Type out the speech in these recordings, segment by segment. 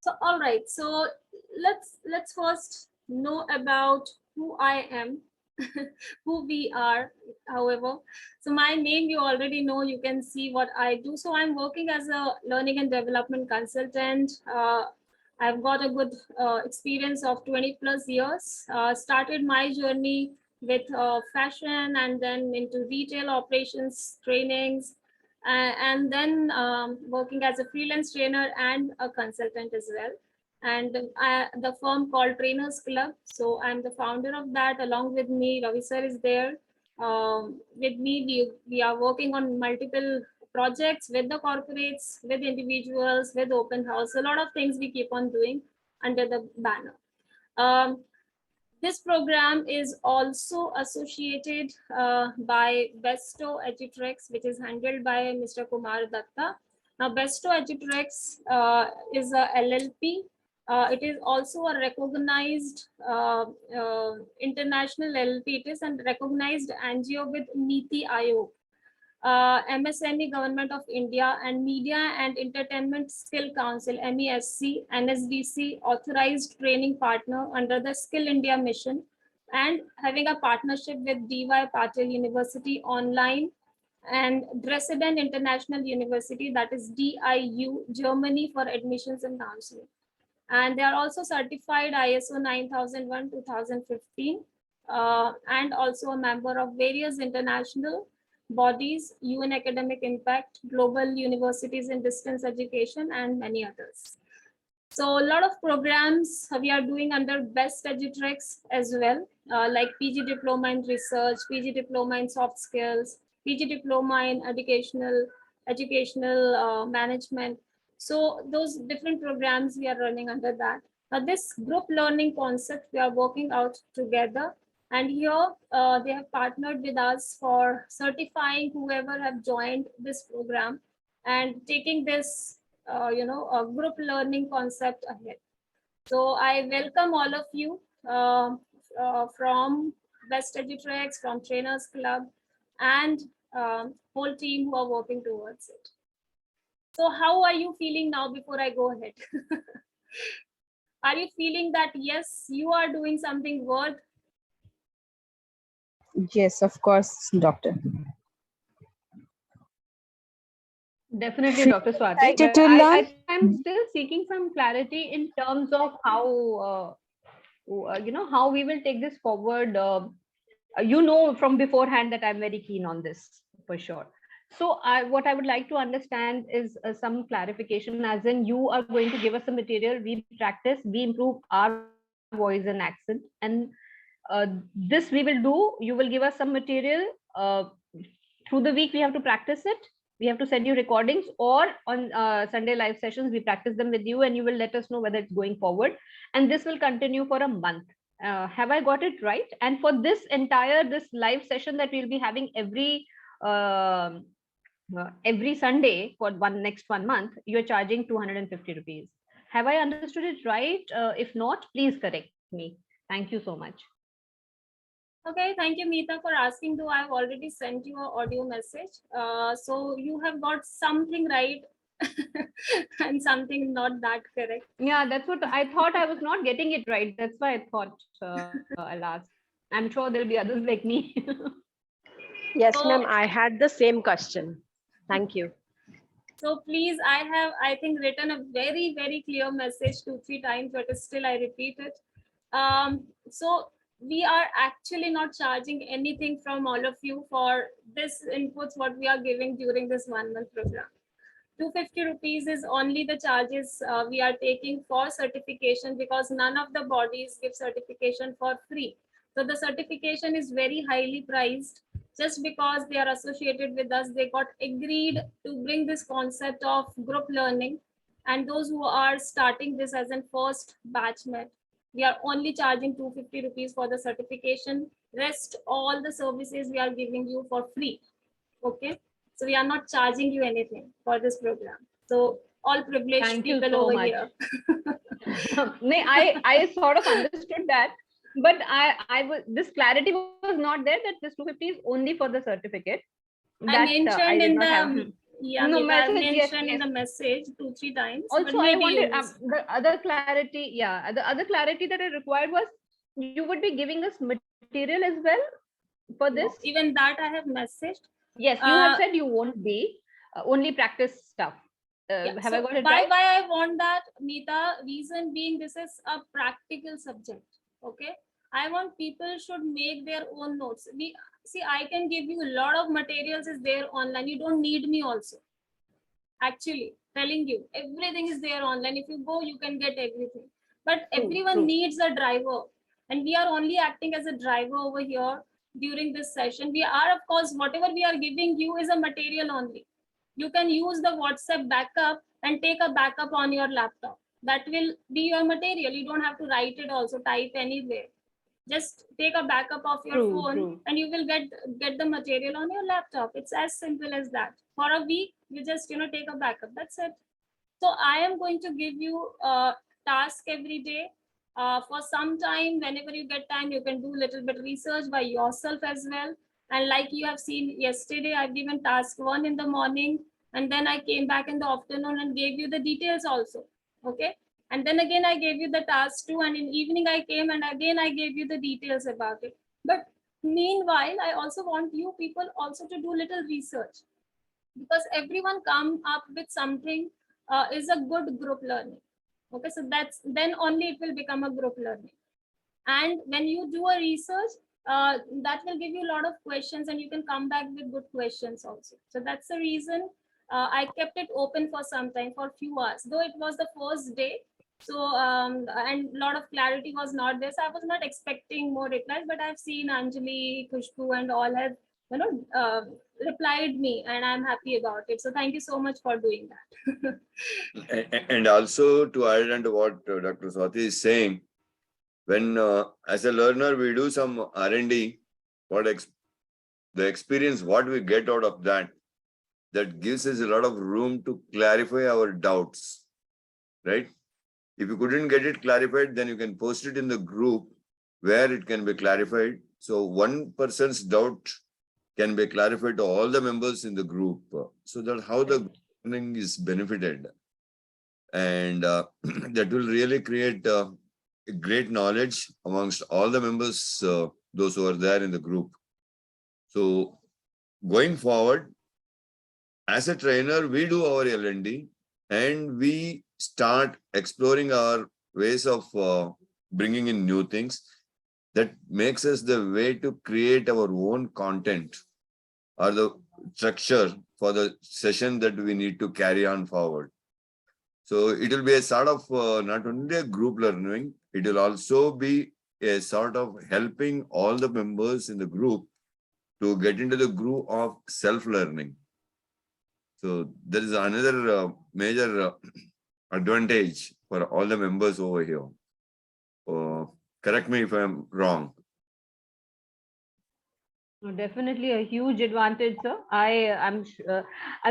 So, all right. So let's first know about who I am, who we are. However, so my name you already know. You can see what I do. So I'm working as a learning and development consultant. I've got a good experience of 20 plus years. Started my journey with fashion and then into retail operations trainings, and then working as a freelance trainer and a consultant as well. And the firm called Trainers Club. So I'm the founder of that. Along with me, Ravi sir is there. With me, we are working on multiple projects with the corporates, with individuals, with open house. A lot of things we keep on doing under the banner. Um, this program is also associated by Bestow Edutrex, which is handled by Mr. Kumar Datta. Now, Bestow Edutrex is a LLP. It is also a recognized international LLP. It is a recognized NGO with Niti Aayog, MSME Government of India, and Media and Entertainment Skill Council, MESC, NSDC authorized training partner under the Skill India mission, and having a partnership with DY Patil University online and Dresden International University, that is DIU, Germany, for admissions and counseling. And they are also certified ISO 9001:2015, and also a member of various international bodies, UN Academic Impact, Global Universities in Distance Education, and many others. So a lot of programs we are doing under Best Edutrex as well, like PG Diploma in Research, PG Diploma in Soft Skills, PG Diploma in Educational Management. So those different programs we are running under that. Now this group learning concept we are working out together. And here they have partnered with us for certifying whoever have joined this program and taking this a group learning concept ahead. So I welcome all of you from Best Edutrex, from Trainers Club, and whole team who are working towards it. So how are you feeling now before I go ahead? Are you feeling that, yes, you are doing something worth? Yes, of course, doctor. Definitely, Dr. Swati. Excited But to learn? I'm still seeking some clarity in terms of how, how we will take this forward. From beforehand that I'm very keen on this for sure. So what I would like to understand is some clarification, as in you are going to give us some material, we practice, we improve our voice and accent, and this we will do. You will give us some material. Through the week we have to practice it. We have to send you recordings, or on Sunday live sessions we practice them with you, and you will let us know whether it's going forward. And this will continue for a month. Have I got it right? And for this live session that we'll be having every Sunday for next 1 month, you're charging 250 rupees. Have I understood it right? If not, please correct me. Thank you so much. Okay, thank you, Meeta, for asking. Though I've already sent you an audio message. So you have got something right and something not that correct. Yeah, that's what I thought. I was not getting it right. That's why I thought I'll ask. I'm sure there'll be others like me. Yes, So, ma'am, I had the same question. Thank you. So please, I think, written a very, very clear message 2-3 times, but still I repeat it. So we are actually not charging anything from all of you for this inputs, what we are giving during this 1 month program. 250 rupees is only the charges we are taking for certification, because none of the bodies give certification for free. So the certification is very highly priced. Just because they are associated with us, they got agreed to bring this concept of group learning. And those who are starting this as a first batchmate, we are only charging 250 rupees for the certification. Rest, all the services we are giving you for free. Okay. So we are not charging you anything for this program. So all privileged Thank you people so over much. here. I sort of understood that, but this clarity was not there that this 250 is only for the certificate. I mentioned Yeah, No, Nita, I've message, yes, mentioned in yes. the message 2-3 times, but Also, I maybe you wanted missed. the other clarity. Yeah, the other clarity that I required was you would be giving us material as well for this. No, even that I have messaged. Yes, you have said you won't be only practice stuff. Yeah, Have so I got it right? why I want that, Nita? Reason being, this is a practical subject. Okay, I want people should make their own notes. We see, I can give you a lot of materials is there online. You don't need me also. Actually, telling you, everything is there online. If you go, you can get everything. But True, everyone true. needs a driver, and we are only acting as a driver over here during this session. We are, of course, whatever we are giving you is a material only. You can use the WhatsApp backup and take a backup on your laptop. That will be your material. You don't have to write it also, type anywhere. Just take a backup of your True, phone true. and you will get the material on your laptop. It's as simple as that. For a week, you just take a backup. That's it. So I am going to give you a task every day. For some time, whenever you get time, you can do a little bit research by yourself as well. And like you have seen yesterday, I've given task 1 in the morning, and then I came back in the afternoon and gave you the details also. Okay. And then again, I gave you the task 2, and in evening I came and again I gave you the details about it. But meanwhile, I also want you people also to do little research, because everyone come up with something is a good group learning. Okay, so that's then only it will become a group learning. And when you do a research, that will give you a lot of questions and you can come back with good questions also. So that's the reason I kept it open for some time, for a few hours, though it was the first day. So and a lot of clarity was not there, so I was not expecting more replies, but I've seen Anjali, Kushbu and all have replied me, and I'm happy about it. So thank you so much for doing that. And also to add on to what Dr. Swati is saying, when as a learner we do some R&D, the experience what we get out of that gives us a lot of room to clarify our doubts, right? If you couldn't get it clarified, then you can post it in the group where it can be clarified. So one person's doubt can be clarified to all the members in the group, so that how the learning is benefited. And that will really create a great knowledge amongst all the members, those who are there in the group. So going forward, as a trainer, we do our L&D and we start exploring our ways of bringing in new things that makes us the way to create our own content or the structure for the session that we need to carry on forward. So it will be a sort of not only a group learning, it will also be a sort of helping all the members in the group to get into the groove of self-learning. So there is another major advantage for all the members over here. Correct me if I'm wrong. No, definitely a huge advantage, sir. I'm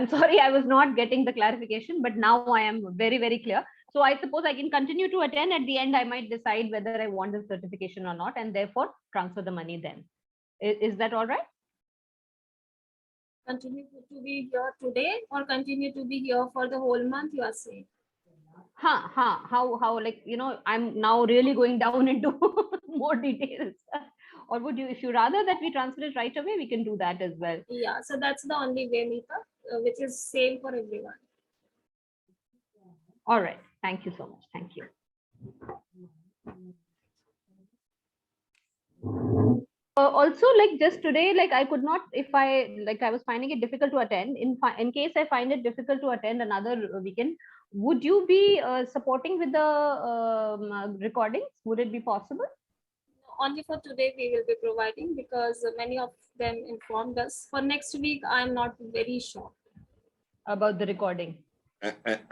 sorry I was not getting the clarification, but now I am very, very clear. So I suppose I can continue to attend. At the end, I might decide whether I want the certification or not, and therefore transfer the money then. Is that all right? Continue to be here today or continue to be here for the whole month, you are saying? How, like, I'm now really going down into more details. Or would you, if you rather that we transfer it right away, we can do that as well. Yeah, so that's the only way, Nita, which is same for everyone. All right. Thank you so much. Thank you. Also, like just today, like I could not, if I was finding it difficult to attend. In case I find it difficult to attend another weekend, would you be supporting with the recordings? Would it be possible? Only for today we will be providing, because many of them informed us. For next week, I'm not very sure About the recording.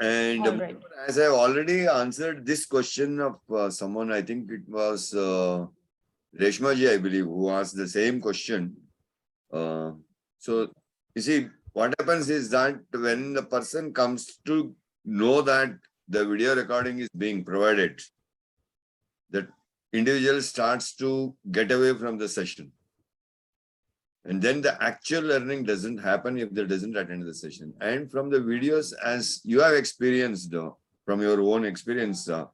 And All right. as I've already answered this question of someone, I think it was Reshma ji, I believe, who asked the same question. So you see, what happens is that when the person comes to know that the video recording is being provided, that individual starts to get away from the session. And then the actual learning doesn't happen if they doesn't attend the session. And from the videos, as you have experienced from your own experience, it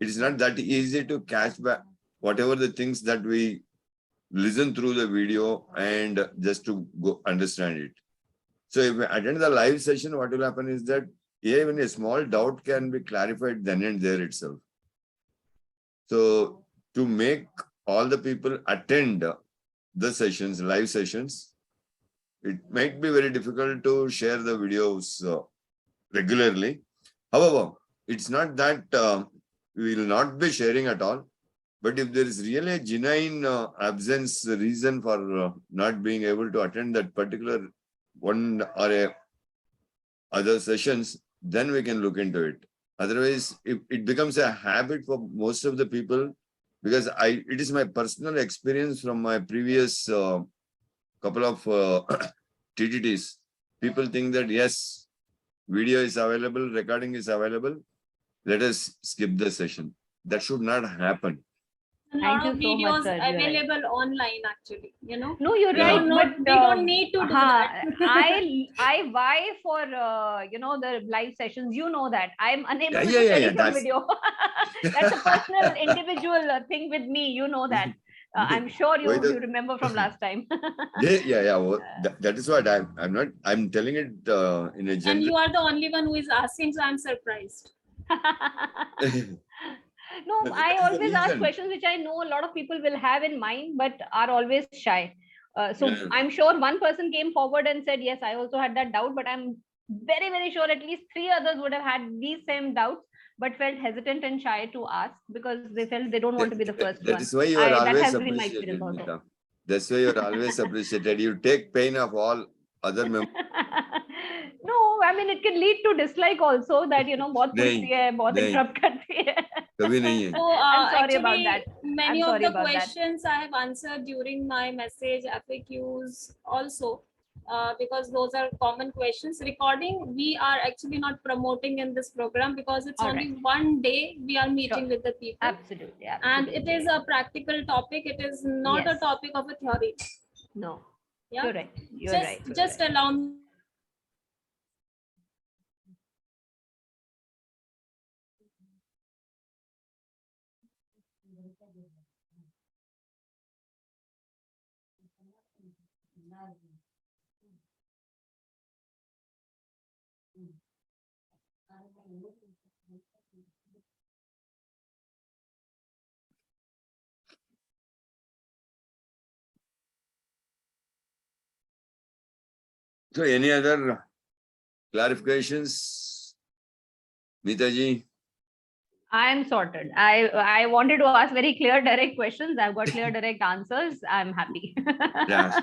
is not that easy to catch back whatever the things that we listen through the video and just to go understand it. So if we attend the live session, what will happen is that even a small doubt can be clarified then and there itself. So to make all the people attend the sessions, live sessions, it might be very difficult to share the videos regularly. However, it's not that we will not be sharing at all. But if there is really a genuine absence reason for not being able to attend that particular one or other sessions, then we can look into it. Otherwise, if it becomes a habit for most of the people, because it is my personal experience from my previous couple of TTTs. People think that yes, video is available, recording is available. Let us skip the session. That should not happen. A Thank lot of you so much, videos sir. You're right. available online, actually, you know. No, you're Yeah. right, but We don't need to do that. I vie for the live sessions. You know that I'm unable to do Yeah, anything that's- video. That's a personal, individual thing with me. You know that. I'm sure you remember from last time. Yeah. Well, that is what I'm telling it in a And general. you are the only one who is asking, so I'm surprised. No, But I that is the always ask reason. questions which I know a lot of people will have in mind, but are always shy. So Yeah. I'm sure one person came forward and said, yes, I also had that doubt, but I'm very, very sure at least 3 others would have had these same doubts, but felt hesitant and shy to ask because they felt they don't want to be the first That one. is why you are That always has been my appreciated, experience also. Nita. That's why you are always appreciated. You take pain of all other members. No, I mean, it can lead to dislike also that, बहुत पूछती है, बहुत नहीं। interrupt करती है. कभी नहीं है. So I'm sorry about actually, that. many I'm of sorry the about that. questions I have answered during my message FAQs also, because those are common questions. Recording, we are actually not promoting in this program because it's All only one day we are meeting Sure. with the people. Absolutely. And it is a practical topic. It is not a Yes. topic of a theory. No, Yeah. you're right. You're just right. You're just right. allow me. So any other clarifications? Nita ji? I am sorted. I wanted to ask very clear, direct questions. I've got clear, direct answers. I'm happy. Yeah.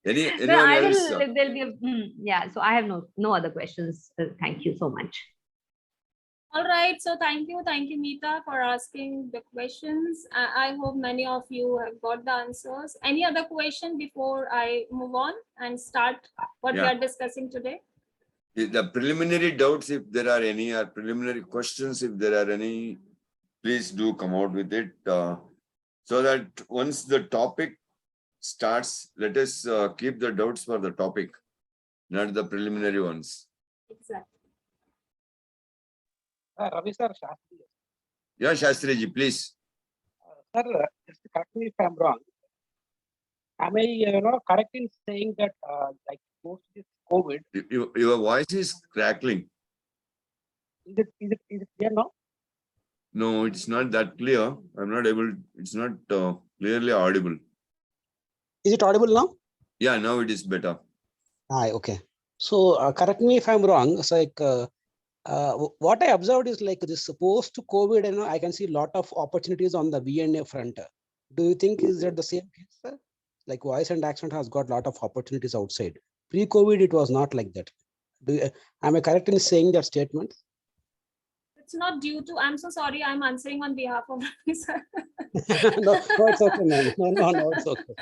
No, Anyone I else? will. There'll be yeah. So I have no other questions. Thank you so much. All right, so thank you, Nita, for asking the questions. I hope many of you have got the answers. Any other question before I move on and start what we Yeah. are discussing today? The preliminary doubts, if there are any, or preliminary questions, if there are any, please do come out with it. So that once the topic starts, let us keep the doubts for the topic, not the preliminary ones. Exactly. Ravi sir, Shastri. Yeah, Shastri ji, please. Sir, just correct me if I'm wrong. Am I correct in saying that like post this COVID, Your voice is crackling. is it clear now? No, it's not that clear. I'm not able, it's not clearly audible. Is it audible now? Yeah, now it is better. Okay. So correct me if I'm wrong. It's like what I observed is like this post-COVID, I can see a lot of opportunities on the VNA front. Do you think is that the same case, sir? Like voice and accent has got a lot of opportunities outside. Pre-COVID, it was not like that. Am I correct in saying that statement? It's not due to, I'm so sorry, I'm answering on behalf of Ravi sir. No, it's okay, ma'am. No, it's okay.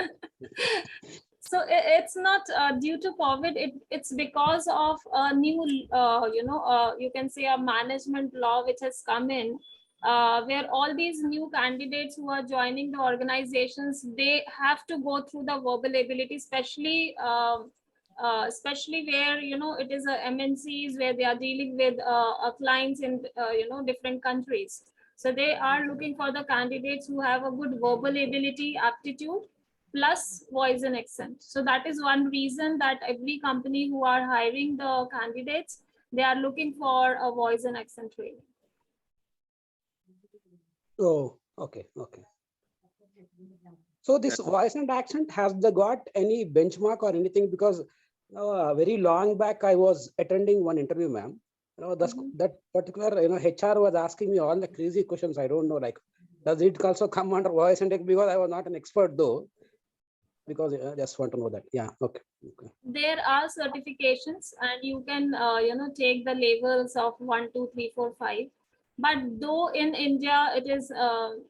So it's not due to COVID. It's because of a new, you can say a management law which has come in where all these new candidates who are joining the organizations, they have to go through the verbal ability, especially where, you know, it is a MNCs where they are dealing with clients in, you know, different countries. So they are looking for the candidates who have a good verbal ability, aptitude, plus voice and accent. So that is one reason that every company who are hiring the candidates, they are looking for a voice and accent training. Oh, okay, okay. So this voice and accent, has they got any benchmark or anything? Because very long back I was attending one interview, ma'am. You know, that particular, you know, HR was asking me all the crazy questions. I don't know, like, does it also come under voice and accent? Because I was not an expert though. Because I just want to know that. Yeah, okay. Okay. There are certifications, and you can you know, take the levels of 1, 2, 3, 4, 5. But though in India it is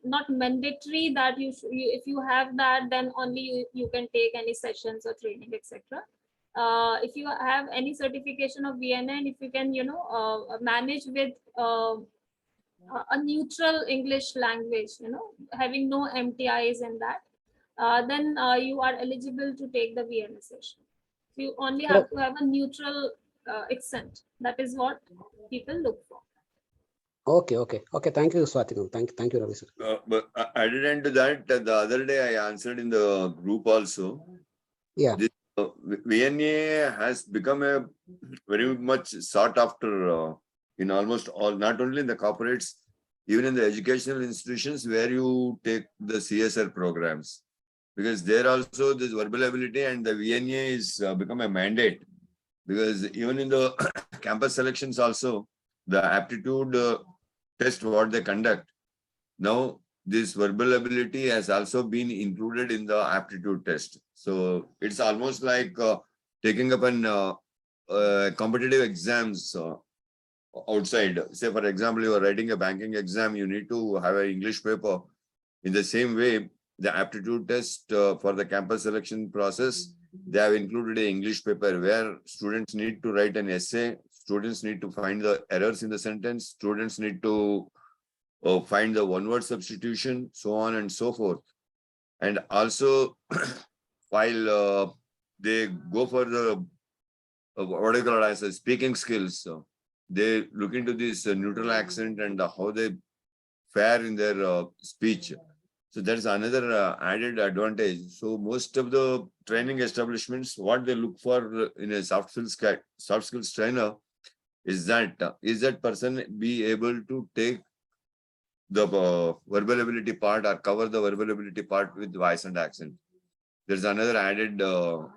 not mandatory that if you have that, then only you can take any sessions or training, etc. If you have any certification of VNA, and if you can, you know, manage with a neutral English language, you know, having no MTIs in that, then you are eligible to take the VNA session. So you only have to have a neutral accent. That is what people look for. Okay, okay, okay. Thank you, Swati. Thank you, Ravi sir. But added into that, the other day I answered in the group also. Yeah. This VNA has become a very much sought after in almost all, not only in the corporates, even in the educational institutions where you take the CSR programs, because there also this verbal ability and the VNA is become a mandate, because even in the campus selections also, the aptitude test what they conduct, now this verbal ability has also been included in the aptitude test. So it's almost like taking up an competitive exams outside. Say, for example, you are writing a banking exam, you need to have an English paper. In the same way, the aptitude test for the campus selection process, they have included an English paper where students need to write an essay, students need to find the errors in the sentence, students need to find the one-word substitution, so on and so forth. And also, while they go for the what do you call it as a speaking skills, they look into this neutral accent and how they fare in their speech. So that's another added advantage. So most of the training establishments, what they look for in a soft skills trainer is that person be able to take the verbal ability part or cover the verbal ability part with voice and accent. There's another added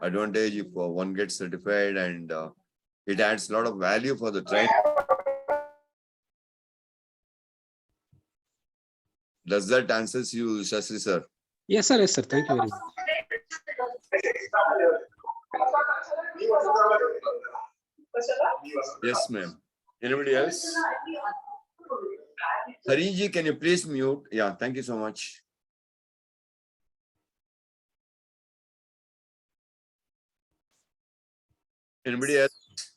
advantage if one gets certified, and it adds a lot of value for the trainer. Does that answers you, Shastri sir? Yes, sir. Yes, sir. Thank you very much. Yes, ma'am. Anybody else? Hariji, can you please mute? Yeah, thank you so much. Anybody else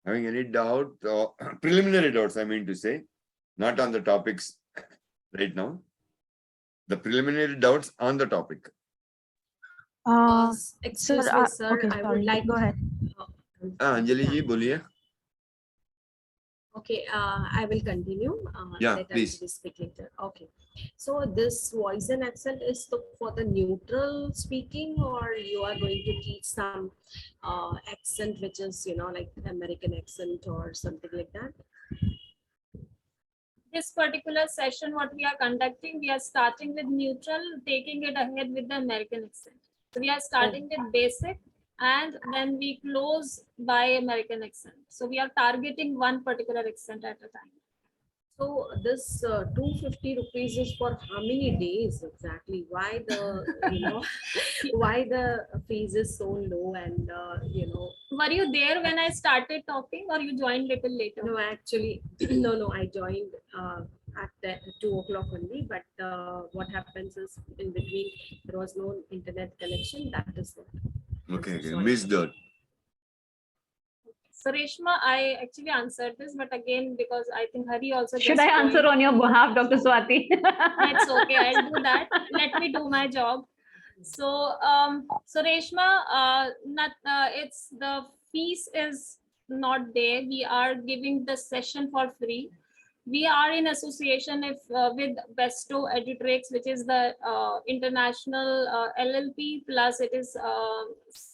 having any doubt? Preliminary doubts, I mean to say, not on the topics right now. The preliminary doubts on the topic. Excuse me, sir. Okay, I sorry. would like. Go ahead. Anjali ji, boliye. Okay, I will continue. Yeah, let please. Anjali speak later. Okay, so this voice and accent is for the neutral speaking, or you are going to teach some accent which is, you know, like American accent or something like that? This particular session, what we are conducting, we are starting with neutral, taking it ahead with the American accent. So we are starting with basic, and then we close by American accent. So we are targeting one particular accent at a time. So this 250 rupees is for how many days exactly? Why the, you know, why the fees is so low? And you know, Were you there when I started talking, or you joined little later? no, actually, no, I joined at 2 o'clock only. But what happens is, in between there was no internet connection. That is what. Okay, I'm so sorry. missed that. So Reshma, I actually answered this, but again, because I think Hari also Should just I answer joined. on your behalf, Dr. Swati? It's okay, I'll do that. Let me do my job. So Reshma, it's the fees is not there. We are giving the session for free. We are in association with Bestow Edutrex, which is the international LLP, plus it is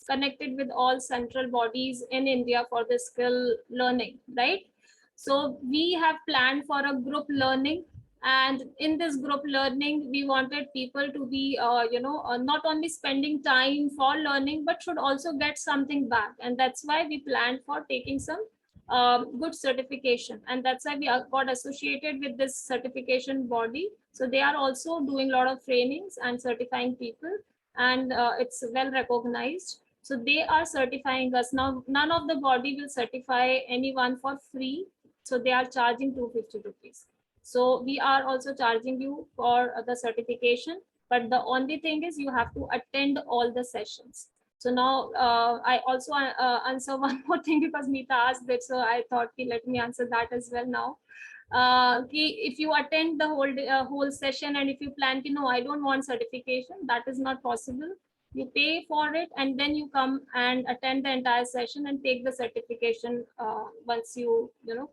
connected with all central bodies in India for the skill learning, right? So we have planned for a group learning, and in this group learning we wanted people to be not only spending time for learning but should also get something back, and that's why we planned for taking some good certification, and that's why we got associated with this certification body. So they are also doing a lot of trainings and certifying people, and it's well recognized. So they are certifying us now. None of the body will certify anyone for free, so they are charging 250 rupees. So we are also charging you for the certification, but the only thing is you have to attend all the sessions. So now I also answer one more thing because Nita asked it, so I thought, let me answer that as well now. If you attend the whole session and if you plan to know, I don't want certification, that is not possible. You pay for it and then you come and attend the entire session and take the certification once you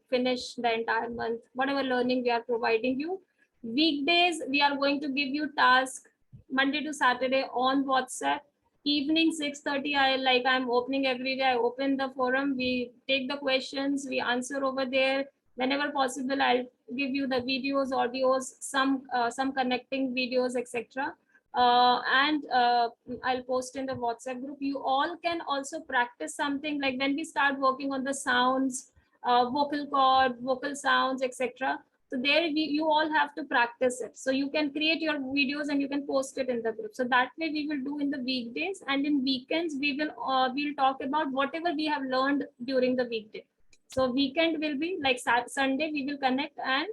finish the entire month, whatever learning we are providing you. Weekdays, we are going to give you task Monday to Saturday on WhatsApp. Evening 6:30, I'm opening every day. I open the forum, we take the questions, we answer over there. Whenever possible, I'll give you the videos, audios, some connecting videos, etc. And I'll post in the WhatsApp group. You all can also practice something, like when we start working on the sounds, vocal cord, vocal sounds, etc. So there you all have to practice it. So you can create your videos and you can post it in the group. So that way we will do in the weekdays, and in weekends we'll talk about whatever we have learned during the weekday. So weekend will be like Sunday, we will connect and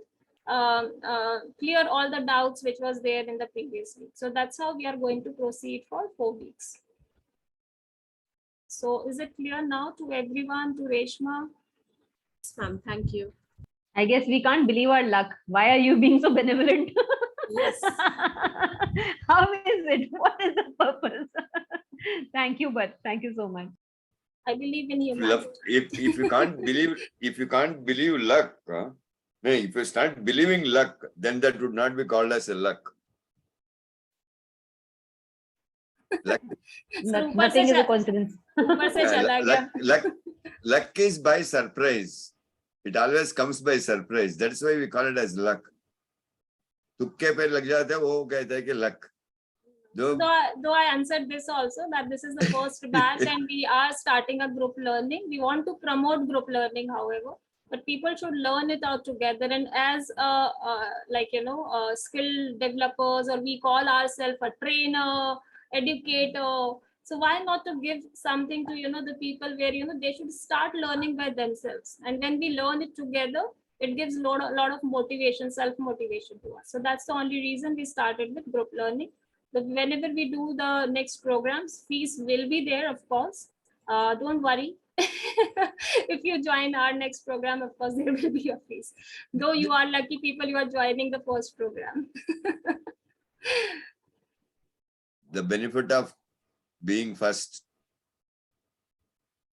clear all the doubts which was there in the previous week. So that's how we are going to proceed for 4 weeks. So is it clear now to everyone, to Reshma? Yes, ma'am. Thank you. I guess we can't believe our luck. Why are you being so benevolent? Yes. How is it? What is the purpose? Thank you, but thank you so much. I believe in humanity. If you can't believe luck, if you start believing luck, then that would not be called as a luck. Nothing is a coincidence. Luck is by surprise. It always comes by surprise. That's why we call it as luck. तुक्के पे लग जाते हैं, वो कहते हैं कि luck. Though I answered this also, that this is the first batch and we are starting a group learning. We want to promote group learning, however, but people should learn it out together. And as skill developers, or we call ourselves a trainer, educator. So why not to give something to the people where they should start learning by themselves, and when we learn it together, it gives a lot of motivation, self-motivation to us. So that's the only reason we started with group learning. But whenever we do the next programs, fees will be there, of course. Don't worry. If you join our next program, of course, there will be a fees. Though you are lucky people, you are joining the first program. The benefit of being first.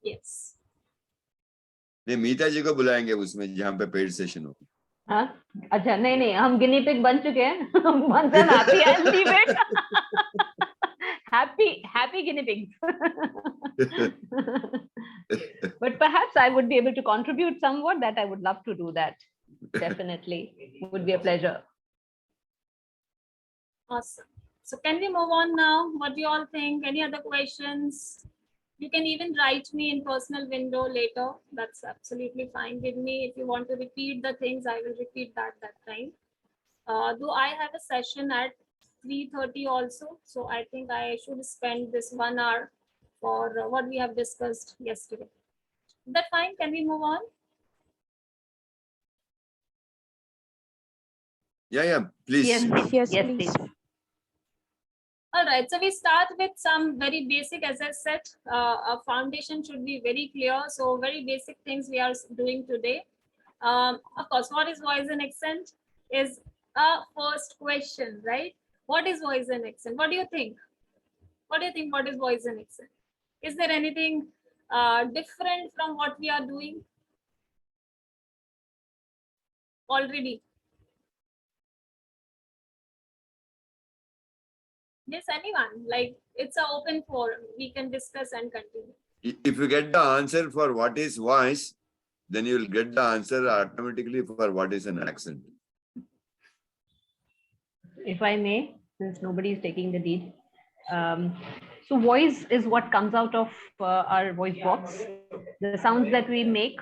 Yes. नहीं, मीता जी को बुलाएंगे उसमें जहाँ पे paid session हो. हाँ, अच्छा नहीं हम गिनी पिग बन चुके हैं. Once I'm happy, I'll leave it. Happy guinea pigs. But perhaps I would be able to contribute somewhat. That I would love to do that. Definitely, it would be a pleasure. Awesome. So can we move on now? What do you all think? Any other questions? You can even write me in personal window later. That's absolutely fine with me. If you want to repeat the things, I will repeat that time. Though I have a session at 3:30 also, so I think I should spend this 1 hour for what we have discussed yesterday. Is that fine? Can we move on? Yeah, please. Yes, Yes, yes, please. please. All right, so we start with some very basic, as I said, a foundation should be very clear. So very basic things we are doing today. Of course, what is voice and accent is a first question, right? What is voice and accent? What do you think? What do you think? What is voice and accent? Is there anything different from what we are doing already? Yes, anyone, like it's an open forum. We can discuss and continue. If you get the answer for what is voice, then you will get the answer automatically for what is an accent. If I may, since nobody is taking the lead. So voice is what comes out of our voice box. The sounds that we make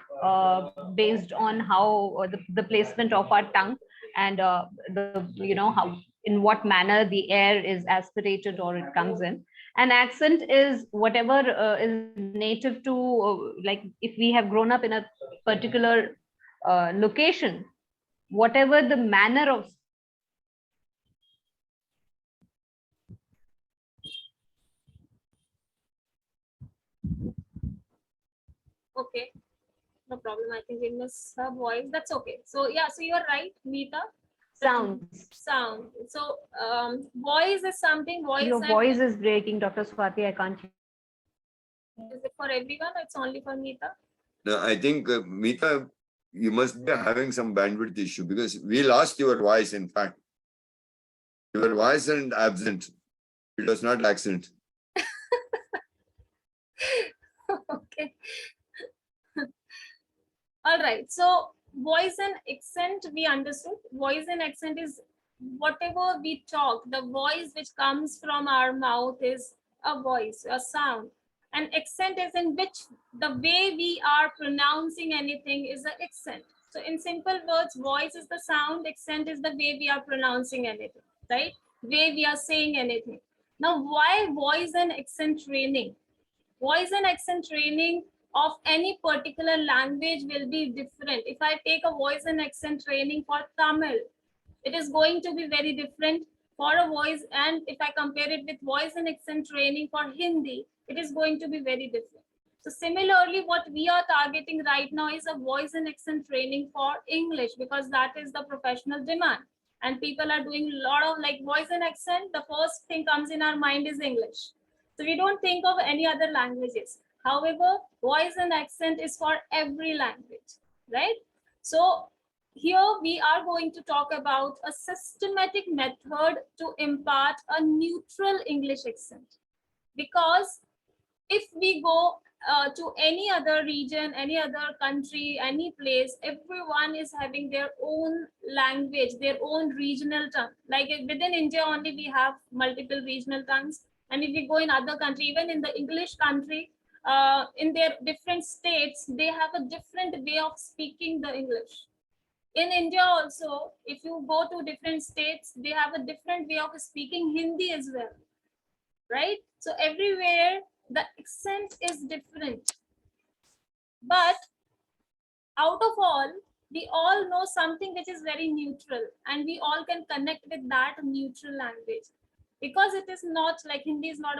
based on how the placement of our tongue and how in what manner the air is aspirated or it comes in. An accent is whatever is native to like if we have grown up in a particular location, whatever the manner of Okay, no problem. I think we miss her voice. That's okay. So yeah, so you're right, Meeta. sounds. Sound. So voice is something. Voice. Your voice is breaking, Dr. Swati. I can't. Is it for everyone? Or it's only for Meeta. No, I think Meeta, you must be having some bandwidth issue because we lost your voice. In fact, your voice and absent. It was not accent. Okay. All right. So voice and accent, we understood. Voice and accent is whatever we talk. The voice which comes from our mouth is a voice, a sound. And accent is in which the way we are pronouncing anything is an accent. So in simple words, voice is the sound, accent is the way we are pronouncing anything, right? Way we are saying anything. Now, why voice and accent training? Voice and accent training of any particular language will be different. If I take a voice and accent training for Tamil, it is going to be very different for a voice. And if I compare it with voice and accent training for Hindi, it is going to be very different. So similarly, what we are targeting right now is a voice and accent training for English, because that is the professional demand. And people are doing a lot of like voice and accent. The first thing comes in our mind is English. So we don't think of any other languages. However, voice and accent is for every language, right? So here we are going to talk about a systematic method to impart a neutral English accent. Because if we go to any other region, any other country, any place, everyone is having their own language, their own regional tongue. Like within India only, we have multiple regional tongues. And if we go in other country, even in the English country, in their different states, they have a different way of speaking the English. In India also, if you go to different states, they have a different way of speaking Hindi as well, right? So everywhere the accent is different. But out of all, we all know something which is very neutral, and we all can connect with that neutral language. Because it is not like Hindi is not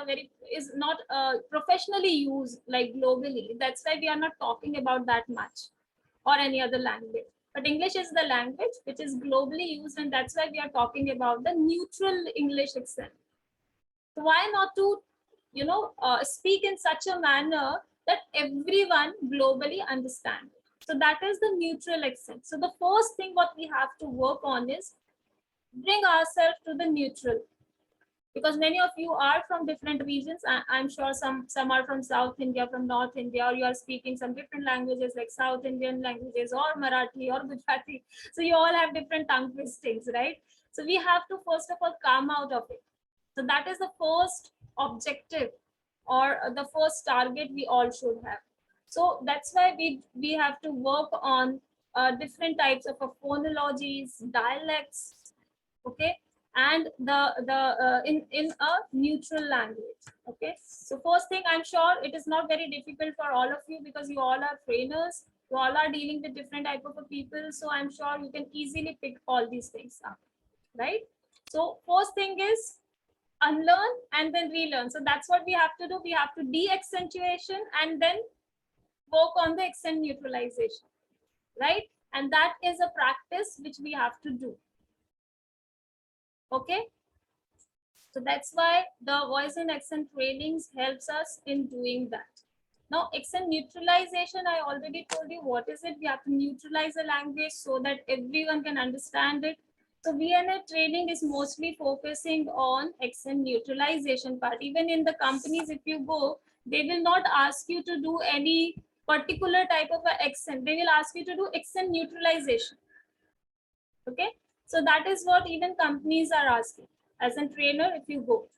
professionally used like globally. That's why we are not talking about that much, or any other language. But English is the language which is globally used, and that's why we are talking about the neutral English accent. So why not to, speak in such a manner that everyone globally understands it? So that is the neutral accent. So the first thing what we have to work on is bring ourselves to the neutral. Because many of you are from different regions. I'm sure some are from South India, from North India, or you are speaking some different languages like South Indian languages or Marathi or Gujarati. So you all have different tongue twistings, right? So we have to first of all come out of it. So that is the first objective or the first target we all should have. So that's why we have to work on different types of phonologies, dialects, okay, and in a neutral language. Okay, so first thing, I'm sure it is not very difficult for all of you because you all are trainers, you all are dealing with different type of people, so I'm sure you can easily pick all these things up, right? So first thing is unlearn and then relearn. So that's what we have to do. We have to de-accentuation and then work on the accent neutralization, right? And that is a practice which we have to do. Okay. So that's why the voice and accent trainings helps us in doing that. Now, accent neutralization, I already told you what is it. We have to neutralize the language so that everyone can understand it. So VNA training is mostly focusing on accent neutralization part. Even in the companies, if you go, they will not ask you to do any particular type of accent. They will ask you to do accent neutralization. Okay. So that is what even companies are asking as a trainer if you go.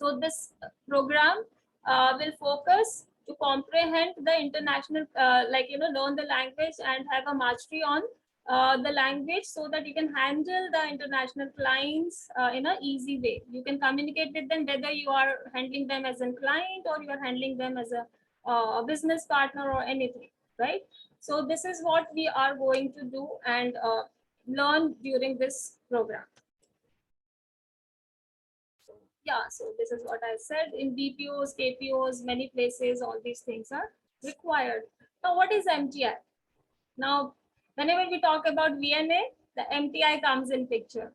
So this program will focus to comprehend the international, learn the language and have a mastery on the language so that you can handle the international clients in an easy way. You can communicate with them whether you are handling them as a client or you are handling them as a business partner or anything, right? So this is what we are going to do and learn during this program. Yeah, so this is what I said. In BPOs, KPOs, many places, all these things are required. Now, what is MTI? Now, whenever we talk about VNA, the MTI comes in picture.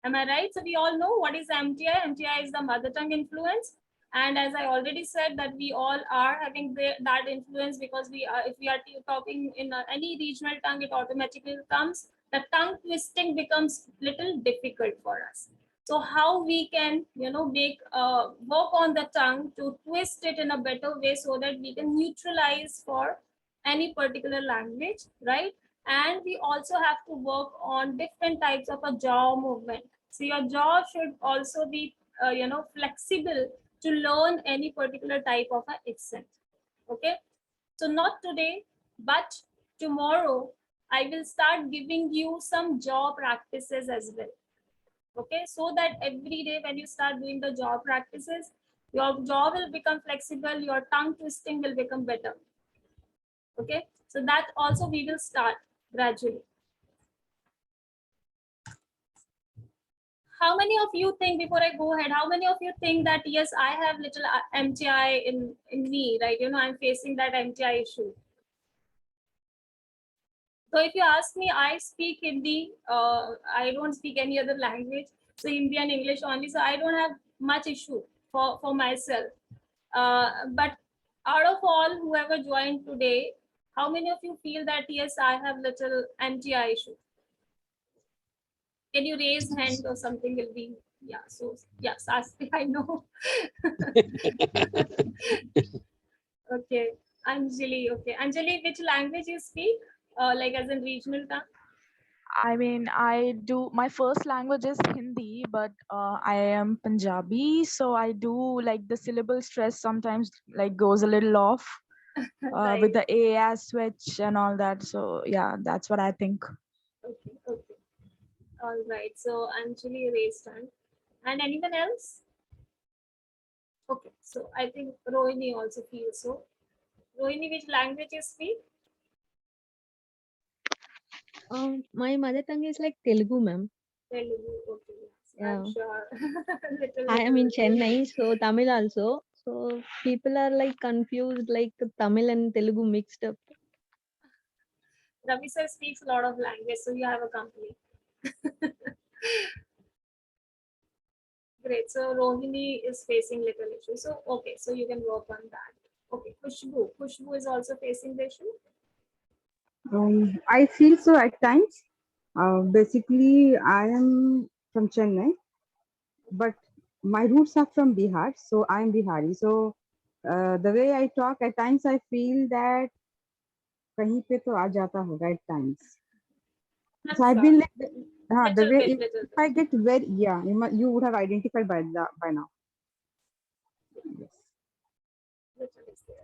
Am I right? So we all know what is MTI. MTI is the mother tongue influence. And as I already said that we all are having that influence because we are, if we are talking in any regional tongue, it automatically comes. The tongue twisting becomes little difficult for us. So how we can, make work on the tongue to twist it in a better way so that we can neutralize for any particular language, right? And we also have to work on different types of a jaw movement. So your jaw should also be, flexible to learn any particular type of an accent. Okay. So not today, but tomorrow, I will start giving you some jaw practices as well. Okay, so that every day when you start doing the jaw practices, your jaw will become flexible, your tongue twisting will become better. Okay, so that also we will start gradually. How many of you think, before I go ahead, how many of you think that yes, I have little MTI in me, right? I'm facing that MTI issue. So if you ask me, I speak Hindi, I don't speak any other language. So Hindi and English only. So I don't have much issue for myself. But out of all whoever joined today, how many of you feel that yes, I have little MTI issue? Can you raise hand or something will be, yeah. So yes, I know. Okay, Anjali. Okay, Anjali, which language you speak? Like as in regional tongue? I mean, my first language is Hindi, but I am Punjabi. So I do like the syllable stress sometimes like goes a little off Right. with the AS switch and all that. So yeah, that's what I think. Okay, okay. All right. So Anjali raised hand. And anyone else? Okay, so I think Rohini also feels so. Rohini, which language you speak? My mother tongue is like Telugu, ma'am. Telugu. Okay, yes, Yeah. I'm sure. I am in Chennai, so Tamil also. So people are like confused, like Tamil and Telugu mixed up. Ravi sir speaks a lot of language, so you have a company. Great. So Rohini is facing little issue. So okay, so you can work on that. Okay, Khushbu. Khushbu is also facing the issue. I feel so at times. Basically, I am from Chennai, but my roots are from Bihar, so I am Bihari. So the way I talk, at times I feel that कहीं पे तो आ जाता होगा at times. So I've been like, the way if I get very, yeah, you would have identified by now. Yes.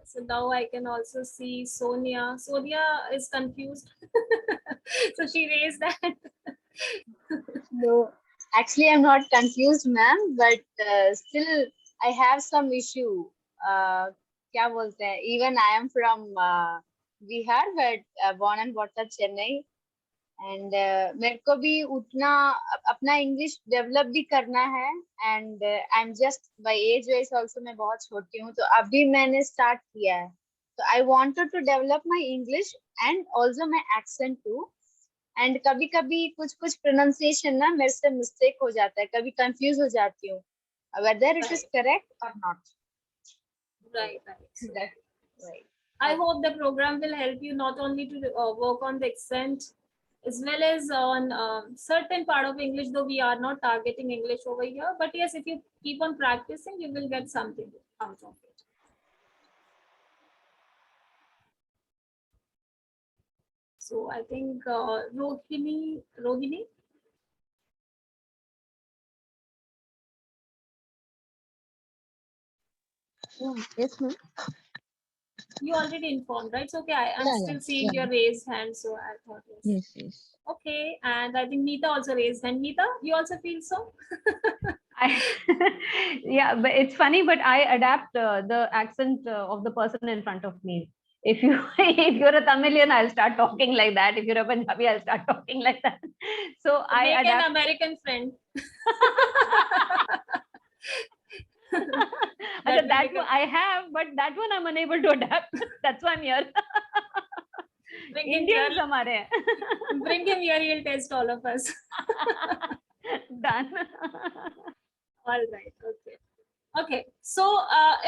So now I can also see Sonia. Sonia is confused. So she raised that. No, actually, I'm not confused, ma'am, but still, I have some issue. क्या बोलते हैं? Even I am from Bihar, but born and brought up Chennai. And मेरे को भी उतना अपना English develop भी करना है and I am just by age wise also मैं बहुत छोटी हूँ, तो अभी मैंने स्टार्ट किया है. तो I wanted to develop my English and also my accent too. And कभी कभी कुछ कुछ प्रोनाउंसिएशन ना मेरे से मिस्टेक हो जाता है, कभी कंफ्यूज हो जाती हूँ whether it is correct or not. Right. Right. I hope the program will help you not only to work on the accent as well as on certain part of English, though we are not targeting English over here. But yes, if you keep on practicing, you will get something out of it. So I think Rohini. Yes, ma'am. You already informed, right? So okay, I'm Yeah, still yeah, seeing yeah. your raised hand, so I thought yes. Yes. Okay, and I think Nita also raised hand. Nita, you also feel so? Yeah, but it's funny, but I adapt the accent of the person in front of me. If you if you're a Tamilian, I'll start talking like that. If you're a Punjabi, I'll start talking like that. So I Make adapt. an American friend. That one I have, but that one I'm unable to adapt. That's why I'm here. Bring Indians him hamare. here. Bring him here. He'll test all of us. Done. All right. Okay. Okay. So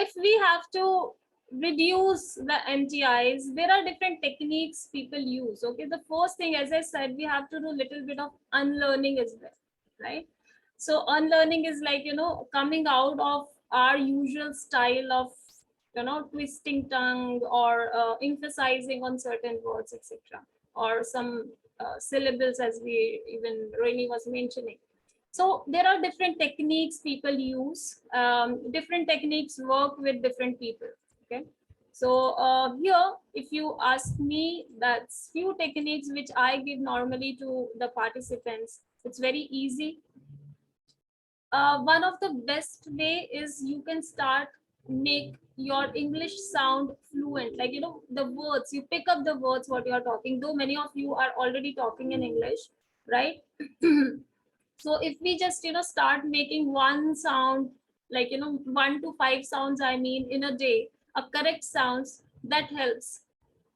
if we have to reduce the MTIs, there are different techniques people use. Okay. The first thing, as I said, we have to do a little bit of unlearning as well, right? So unlearning is like, coming out of our usual style of, twisting tongue or emphasizing on certain words, etc. Or some syllables, as even Rohini was mentioning. So there are different techniques people use. Different techniques work with different people. Okay. So here, if you ask me, that's few techniques which I give normally to the participants. It's very easy. One of the best way is you can start make your English sound fluent. Like, the words, you pick up the words what you are talking, though many of you are already talking in English, right? So if we just, start making one sound, like, 1 to 5 sounds, I mean, in a day, a correct sounds, that helps.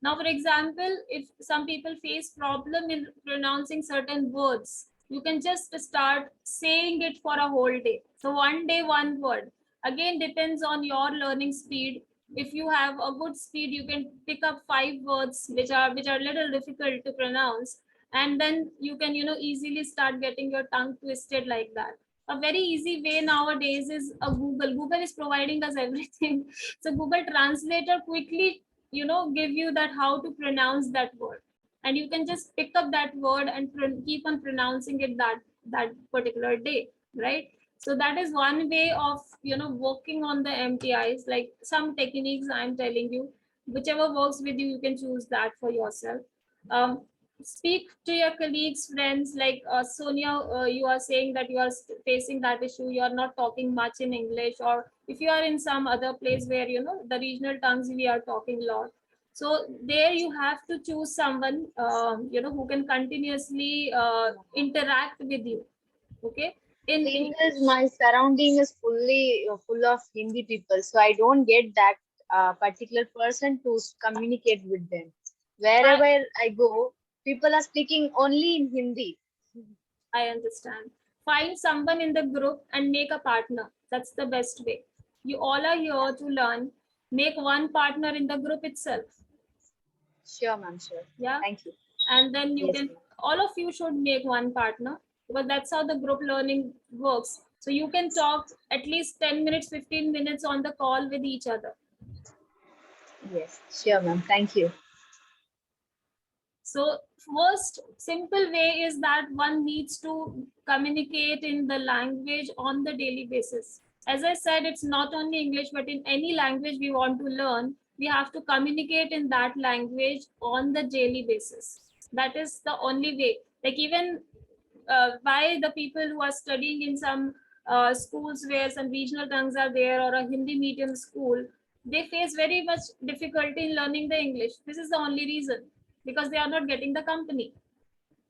Now, for example, if some people face problem in pronouncing certain words, you can just start saying it for a whole day. So one day, one word. Again, depends on your learning speed. If you have a good speed, you can pick up 5 words which are a little difficult to pronounce, and then you can, easily start getting your tongue twisted like that. A very easy way nowadays is a Google is providing us everything. So Google Translator quickly, give you that how to pronounce that word, and you can just pick up that word and keep on pronouncing it that particular day, right? So that is one way of, working on the MTIs. Like some techniques I'm telling you, whichever works with you, you can choose that for yourself. Speak to your colleagues, friends, like Sonia, you are saying that you are facing that issue, you are not talking much in English, or if you are in some other place where, the regional tongues we are talking a lot. So there you have to choose someone, who can continuously interact with you. Okay. Thing is, my surrounding is fully full of Hindi people, so I don't get that particular person to communicate with them. Wherever I go, people are speaking only in Hindi. I understand. Find someone in the group and make a partner. That's the best way. You all are here to learn. Make one partner in the group itself. Sure, ma'am. Sure. Yeah. Thank you. And then you Yes, can, ma'am. all of you should make one partner, because that's how the group learning works. So you can talk at least 10 minutes, 15 minutes on the call with each other. Yes, sure, ma'am. Thank you. So first simple way is that one needs to communicate in the language on the daily basis. As I said, it's not only English, but in any language we want to learn, we have to communicate in that language on the daily basis. That is the only way. Like even why the people who are studying in some schools where some regional tongues are there, or a Hindi medium school, they face very much difficulty in learning the English. This is the only reason, because they are not getting the company.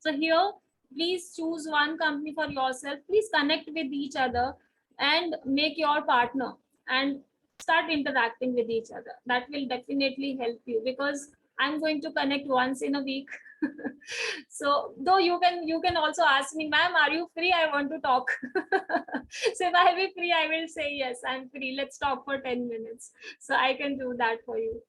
So here, please choose one company for yourself. Please connect with each other and make your partner and start interacting with each other. That will definitely help you, because I'm going to connect once in a week. So though you can also ask me, ma'am, are you free? I want to talk. So if I'll be free, I will say, yes, I'm free. Let's talk for 10 minutes. So I can do that for you.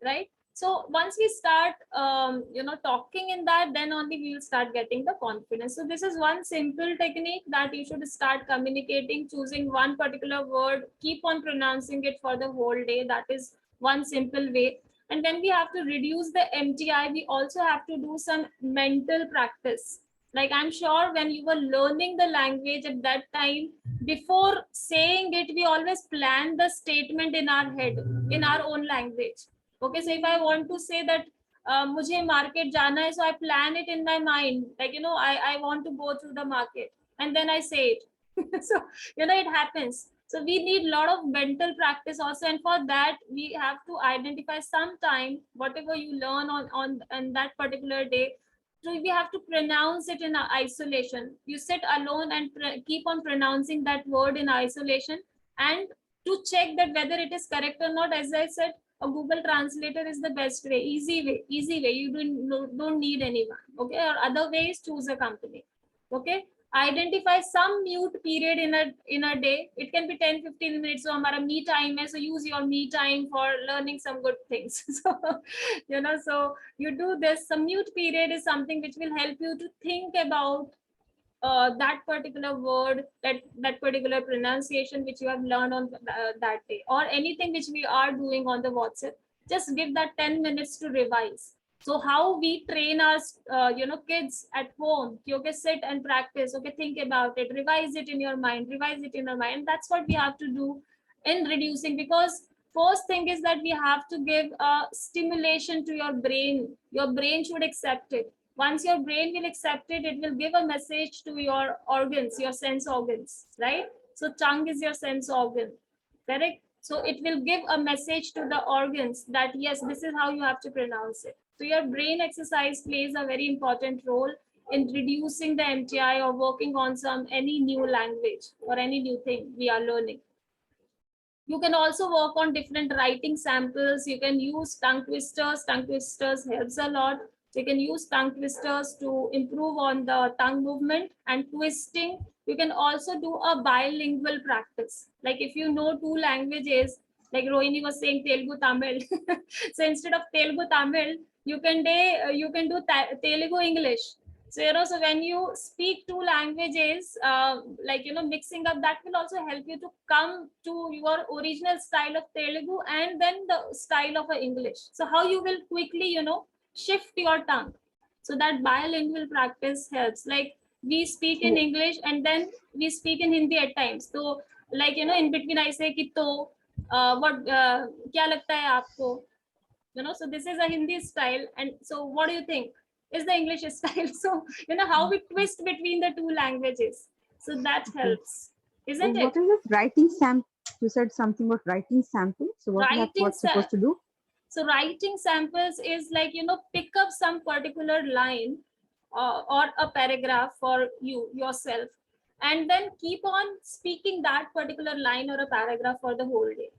Right? So once we start, talking in that, then only we will start getting the confidence. So this is one simple technique that you should start communicating, choosing one particular word, keep on pronouncing it for the whole day. That is one simple way. And when we have to reduce the MTI, we also have to do some mental practice. Like I'm sure when you were learning the language at that time, before saying it, we always plan the statement in our head, in our own language. Okay, so if I want to say that mujhe market jana hai, so I plan it in my mind, like, I want to go to the market, and then I say it. So, it happens. So we need a lot of mental practice also, and for that we have to identify some time, whatever you learn on that particular day. So we have to pronounce it in isolation. You sit alone and keep on pronouncing that word in isolation, and to check that whether it is correct or not. As I said, a Google Translator is the best way, easy way. You don't need anyone. Okay, or other ways, choose a company. Okay, identify some mute period in a day. It can be 10-15 minutes. So हमारा me time है, so use your me time for learning some good things. So so you do this. Some mute period is something which will help you to think about that particular word, that particular pronunciation which you have learned on that day, or anything which we are doing on the WhatsApp. Just give that 10 minutes to revise. So how we train our kids at home, okay, sit and practice, okay, think about it, revise it in your mind, and that's what we have to do in reducing. Because first thing is that we have to give a stimulation to your brain. Your brain should accept it. Once your brain will accept it, it will give a message to your organs, your sense organs, right? So tongue is your sense organ, correct? So it will give a message to the organs that yes, this is how you have to pronounce it. So your brain exercise plays a very important role in reducing the MTI or working on any new language or any new thing we are learning. You can also work on different writing samples. You can use tongue twisters. Tongue twisters helps a lot. So you can use tongue twisters to improve on the tongue movement and twisting. You can also do a bilingual practice. Like if you know two languages, like Rohini was saying Telugu, Tamil. So instead of Telugu, Tamil, you can do Telugu, English. So, so when you speak two languages, mixing up, that will also help you to come to your original style of Telugu and then the style of English. So how you will quickly, shift your tongue. So that bilingual practice helps. Like we speak in English and then we speak in Hindi at times. So in between I say ki to, kya lagta hai aapko? So this is a Hindi style. And so what do you think is the English style? So, how we twist between the two languages. So that helps, isn't it? What is this writing sample? You said something about writing sample. So what's supposed to do? So writing samples is like, pick up some particular line or a paragraph for yourself, and then keep on speaking that particular line or a paragraph for the whole day.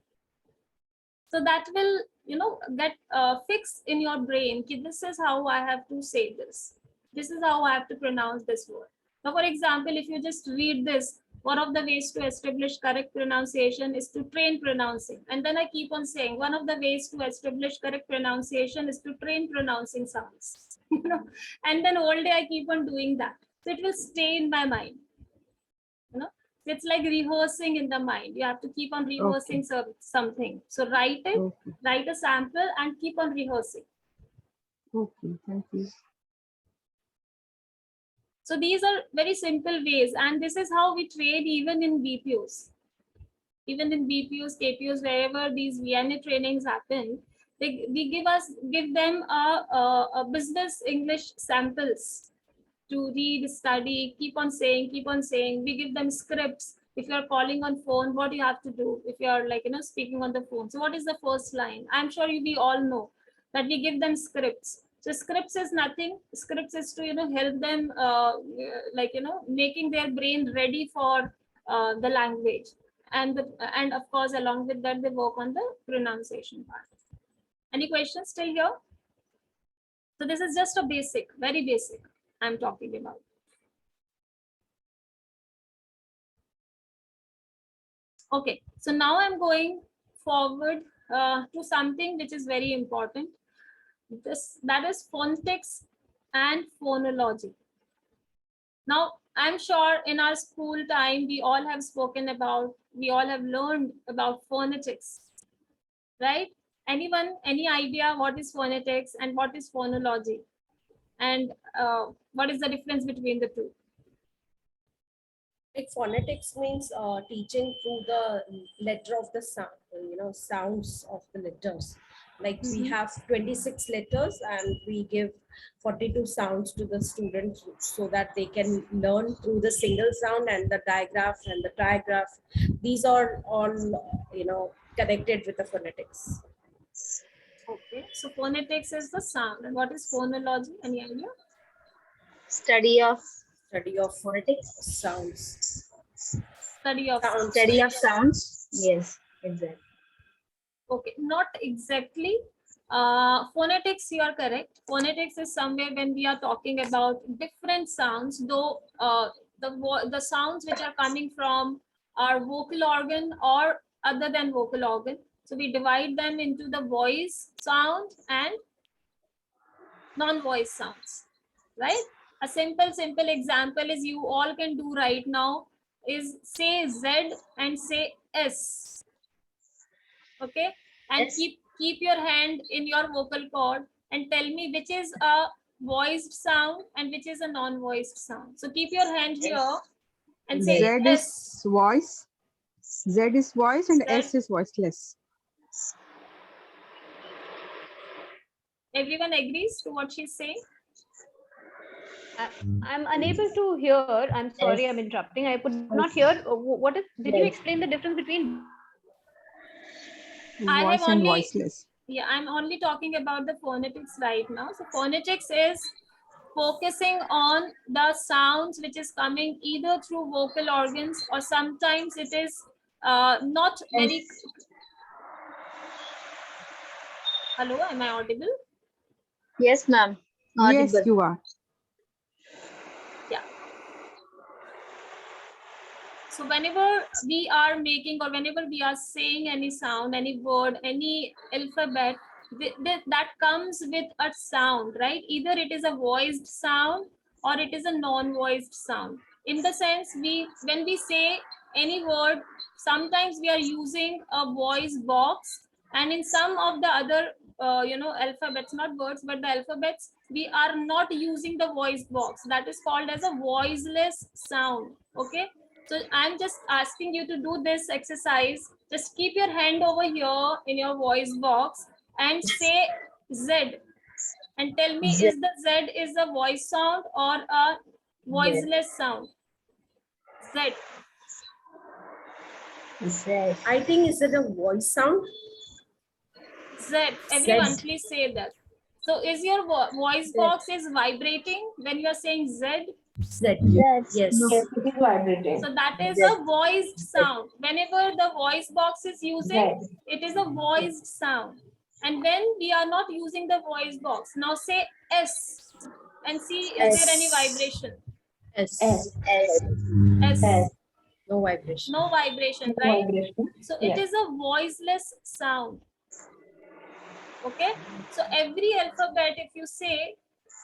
So that will, get fixed in your brain. This is how I have to say this. This is how I have to pronounce this word. Now, for example, if you just read this, one of the ways to establish correct pronunciation is to train pronouncing. And then I keep on saying, one of the ways to establish correct pronunciation is to train pronouncing sounds. And then all day I keep on doing that. So it will stay in my mind. It's like rehearsing in the mind. You have to keep on rehearsing something. So write it, write a sample and keep on rehearsing. Okay, thank you. So these are very simple ways, and this is how we train even in BPOs. Even in BPOs, KPOs, wherever these VNA trainings happen, we give them a business English samples to read, study, keep on saying. We give them scripts. If you're calling on phone, what you have to do if you're speaking on the phone. So what is the first line? I'm sure we all know. that we give them scripts. So scripts is nothing. Scripts is to help them making their brain ready for the language, and of course along with that they work on the pronunciation part. Any questions still here? So this is just a basic, very basic I'm talking about. Okay, so now I'm going forward to something which is very important. That is phonetics and phonology. Now, I'm sure in our school time, we all have learned about phonetics, right? Anyone, any idea what is phonetics and what is phonology? And what is the difference between the two? Like phonetics means teaching through the letter of the sound, sounds of the letters. Like we have 26 letters and we give 42 sounds to the students so that they can learn through the single sound and the digraph and the trigraph. These are all, connected with the phonetics. Okay, so phonetics is the sound. And what is phonology? Any idea? Study of phonetics sounds. Study of sounds. Study of sounds. Yes, exactly. Okay, not exactly. Phonetics, you are correct. Phonetics is somewhere when we are talking about different sounds, though the sounds which are coming from our vocal organ or other than vocal organ. So we divide them into the voice sound and non-voice sounds, right? A simple example is you all can do right now is say Z and say S. Okay, and Yes. keep your hand in your vocal cord and tell me which is a voiced sound and which is a non-voiced sound. So keep your hand here and say Z S. is voice, Z is voice, and Z. S is voiceless. Everyone agrees to what she's saying? I'm unable to hear. I'm sorry, I'm interrupting. I could not hear. What is? Did you explain the difference between? I have Voice and only, voiceless. yeah, I'm only talking about the phonetics right now. So phonetics is focusing on the sounds which is coming either through vocal organs or sometimes it is not very. Hello, am I audible? Yes, ma'am. Yes, Audible. you are. Yeah. So whenever we are making or whenever we are saying any sound, any word, any alphabet, that comes with a sound, right? Either it is a voiced sound or it is a non-voiced sound. In the sense, when we say any word, sometimes we are using a voice box, and in some of the other alphabets, not words but the alphabets, we are not using the voice box. That is called as a voiceless sound. Okay, so I'm just asking you to do this exercise. Just keep your hand over here in your voice box and say Z and tell me, is the Z is a voice sound or a voiceless sound? Z. I think, is it a voice sound? Z. Everyone, please say that. So is your voice box is vibrating when you are saying Z? Z. Yes. Yes. No. It is vibrating. So that is a voiced sound. Whenever the voice box is using, it is a voiced sound. And when we are not using the voice box, now say S and see, is there any vibration? S. S. No vibration. No vibration, right? So it is a voiceless sound. Okay, so every alphabet, if you say,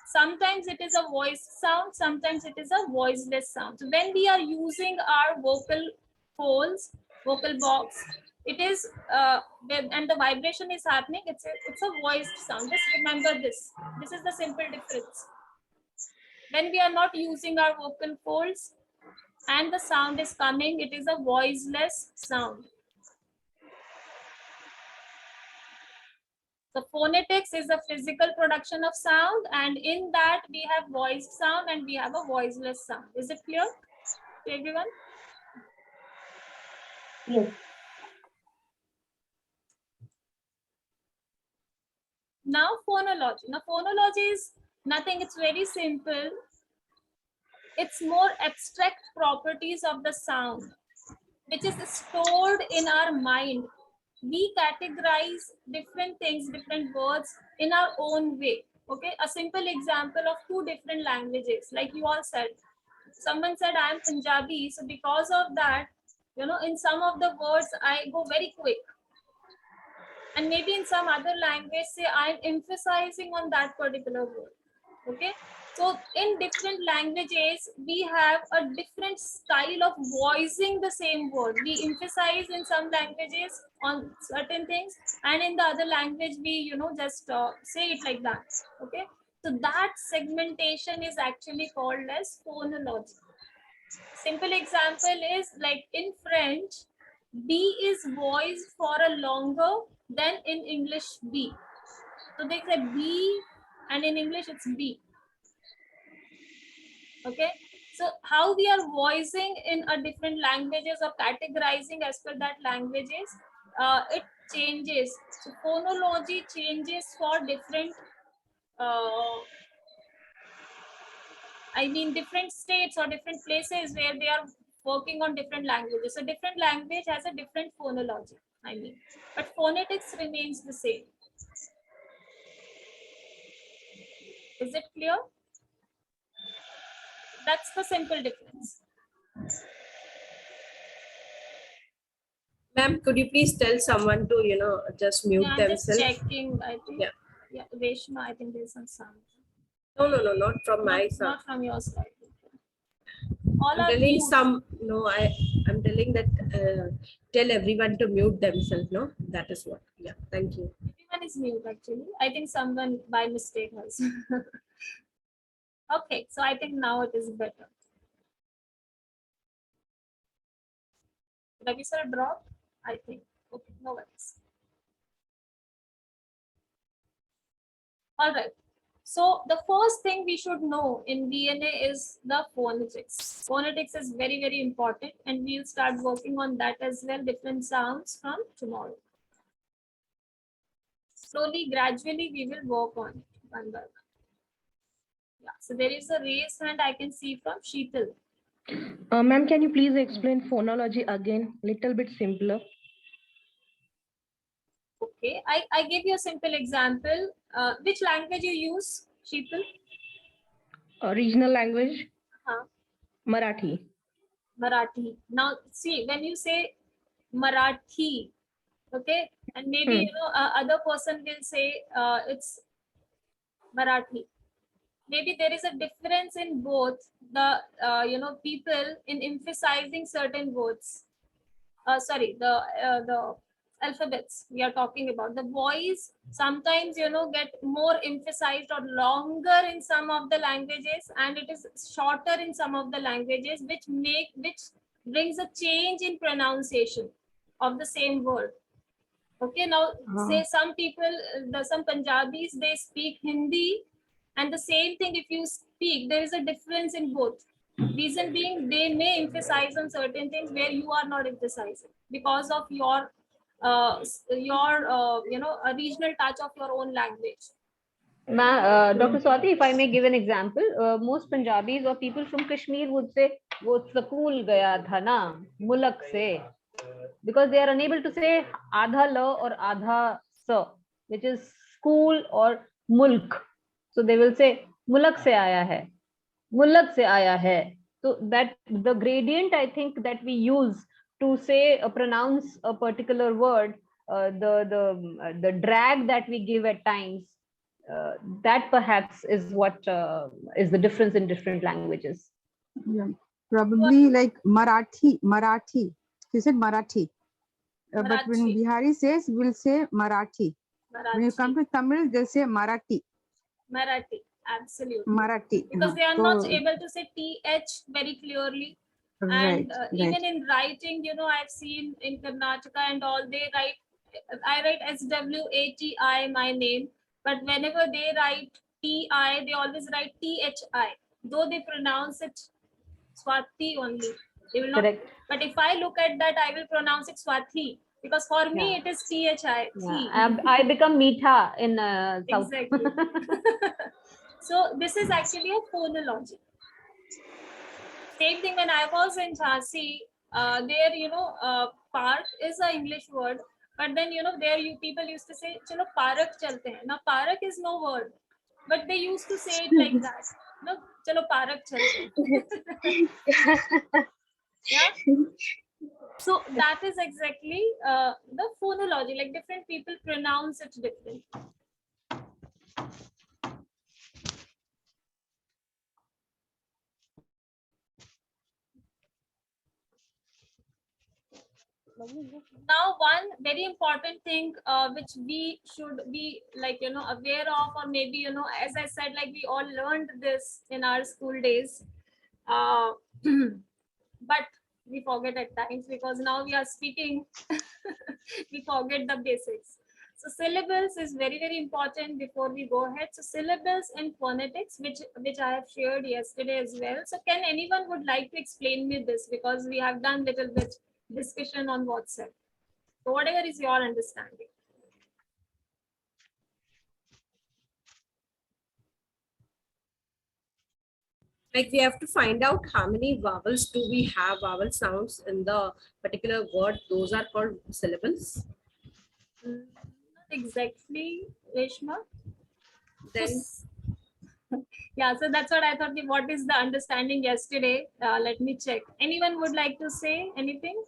sometimes it is a voice sound, sometimes it is a voiceless sound. So when we are using our vocal folds, vocal box, it is and the vibration is happening, it's a voiced sound. Just remember this. This is the simple difference. When we are not using our vocal folds and the sound is coming, it is a voiceless sound. So phonetics is a physical production of sound, and in that we have voiced sound and we have a voiceless sound. Is it clear to everyone? Yes. Now phonology. Now phonology is nothing, it's very simple. It's more abstract properties of the sound, which is stored in our mind. We categorize different things, different words in our own way. Okay, a simple example of two different languages, like you all said. Someone said I am Punjabi, so because of that, you know, in some of the words I go very quick. And maybe in some other language, say I am emphasizing on that particular word. Okay, so in different languages, we have a different style of voicing the same word. We emphasize in some languages on certain things, and in the other language, we, you know, just say it like that. Okay, so that segmentation is actually called as phonology. Simple example is like in French, B is voiced for a longer than in English B. So they say B, and in English it's B. Okay, so how we are voicing in a different languages or categorizing as per that languages, it changes. So phonology changes for different I mean different states or different places where they are working on different languages. So different language has a different phonology, I mean, but phonetics remains the same. Is it clear? That's the simple difference. Ma'am, could you please tell someone to, just mute Yeah, I'm just themselves? checking. I think. Yeah, Reshma, I think there's some sound. No, not from my side. Not from your side. All I'm are telling mute. I'm telling that tell everyone to mute themselves. No, that is what. Yeah, thank you. Everyone is mute actually. I think someone by mistake has. Okay, so I think now it is better. Ravi sir dropped, I think. Okay, no worries. All right. So the first thing we should know in DNA is the phonetics. Phonetics is very, very important, and we'll start working on that as well, different sounds from tomorrow. Slowly, gradually, we will work on it one by one. Yeah, so there is a raised hand I can see from Sheetal. Ma'am, can you please explain phonology again, little bit simpler? Okay, I give you a simple example. Which language you use, Sheetal? Regional language? Marathi. Marathi. Now, see, when you say Marathi, okay, and maybe, you know, other person will say it's Marathi. Maybe there is a difference in both the, you know, people in emphasizing certain words. Sorry, the alphabets we are talking about. The voice sometimes, you know, get more emphasized or longer in some of the languages, and it is shorter in some of the languages, which brings a change in pronunciation of the same word. Okay, now say some people, some Punjabis, they speak Hindi, and the same thing if you speak, there is a difference in both. Reason being, they may emphasize on certain things where you are not emphasizing because of your you know, a regional touch of your own language. Dr. Swati, if I may give an example, most Punjabis or people from Kashmir would say, "वो school गया था ना मुल्क से," because they are unable to say आधा ल or आधा स, which is school or mulk. So they will say मुल्क से आया है, मुल्क से आया है. So that the gradient, I think, that we use to say pronounce a particular word, the drag that we give at times, that perhaps is what is the difference in different languages. Yeah, probably like Marathi. He said Marathi. But when Bihari says, we'll say Marathi. When you come to Tamil, they'll say Marathi. Marathi, absolutely. Marathi. Because they are not able to say TH very clearly. And even in writing, you know, I've seen in Karnataka and all, I write SWATI, my name. But whenever they write TI, they always write THI. Though they pronounce it Swati only. They will not. Correct. But if I look at that, I will pronounce it Swati. because for me Yeah. it is THI. Yeah. I become Meetha in South. Exactly. So this is actually a phonology. Same thing when I was in Jhansi, there, park is an English word, but then, there people used to say, chalo park chalte hain. Now, park is no word, but they used to say it like that. No, chalo park chalte hain. Yeah. So that is exactly the phonology, like different people pronounce it differently. Now, one very important thing which we should be aware of, or maybe, as I said, like we all learned this in our school days, but we forget at times because now we are speaking, we forget the basics. So syllables is very, very important before we go ahead. So syllables in phonetics, which I have shared yesterday as well. So can anyone would like to explain me this, because we have done little bit discussion on WhatsApp. So whatever is your understanding. Like we have to find out how many vowels do we have, vowel sounds in the particular word. Those are called syllables. Not exactly, Reshma. Then yeah, so that's what I thought. What is the understanding yesterday? Let me check. Anyone would like to say anything?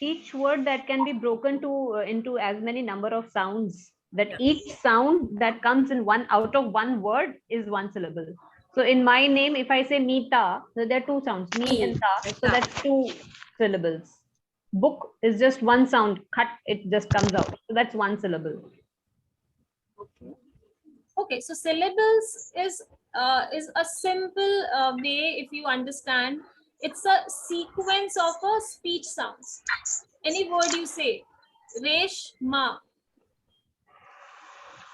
Each word that can be broken to into as many number of sounds. That each sound that comes in one out of one word is one syllable. So in my name, if I say Meeta, so there are two sounds, me and ta. So that's two syllables. Book is just one sound, cut, it just comes out. So that's one syllable. Okay. Okay, so syllables is a simple way, if you understand. It's a sequence of a speech sounds. Any word you say, resh, ma.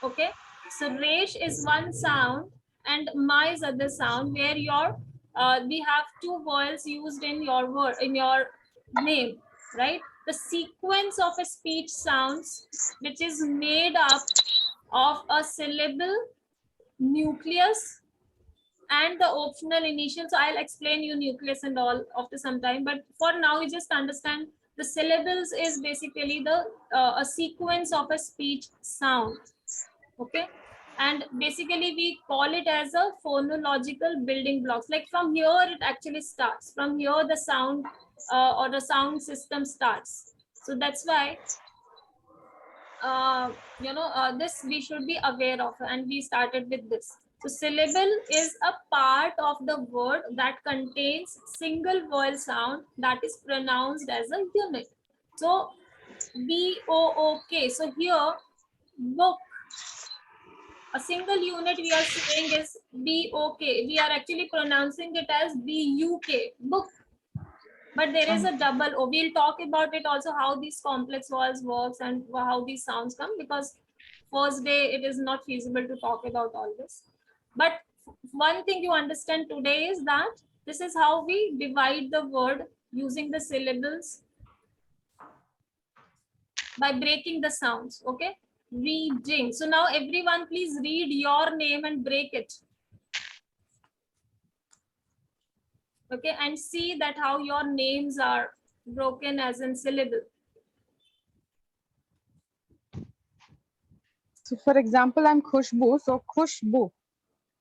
Okay, so resh is one sound and ma is other sound, where your we have two vowels used in your word, in your name, right? The sequence of a speech sounds, which is made up of a syllable, nucleus, and the optional initial. So I'll explain you nucleus and all after some time, but for now you just understand the syllables is basically the a sequence of a speech sound. Okay, and basically we call it as a phonological building blocks. Like from here it actually starts, from here the sound or the sound system starts. So that's why this we should be aware of, and we started with this. So syllable is a part of the word that contains single vowel sound that is pronounced as a unit. So B-O-O-K. So here book, a single unit we are saying is B-O-K. We are actually pronouncing it as B-U-K, book. But there is a double O. We'll talk about it also, how these complex vowels works and how these sounds come, because first day it is not feasible to talk about all this. But one thing you understand today is that this is how we divide the word using the syllables by breaking the sounds. Okay, reading. So now everyone please read your name and break it. Okay, and see that how your names are broken as in syllable. So for example, I'm Khushbu, so Khushbu,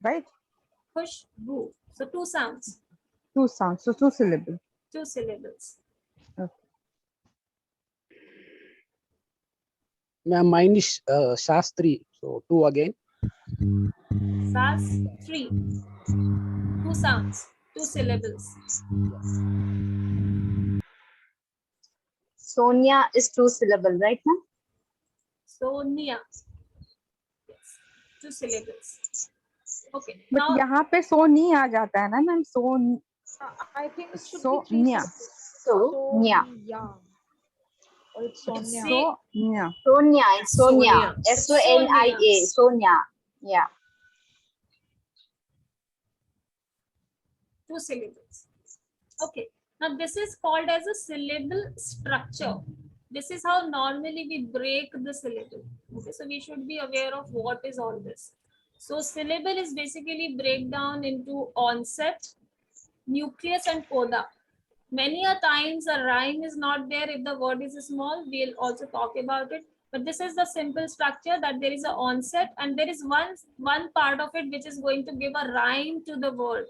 right? Khushbu. So two sounds. Two sounds, so two syllables. Two syllables. Okay. Mine is Shastri, so two again. Shastri. Two sounds, two syllables. Sonia is two syllable, right now? Sonia. Yes, two syllables. Okay. But now यहाँ पे so नहीं आ जाता है ना ma'am, so I think it should so be three nya. syllables. Sonia. Or it's Sonia. So nya. Sonia. It's Sonia. Sonia. Sonia. Sonia. Yeah. two syllables. Okay. Now this is called as a syllable structure. This is how normally we break the syllable. Okay, so we should be aware of what is all this. So syllable is basically breakdown into onset, nucleus and coda. Many a times a rhyme is not there if the word is small. We'll also talk about it. But this is the simple structure, that there is an onset and there is one part of it which is going to give a rhyme to the word.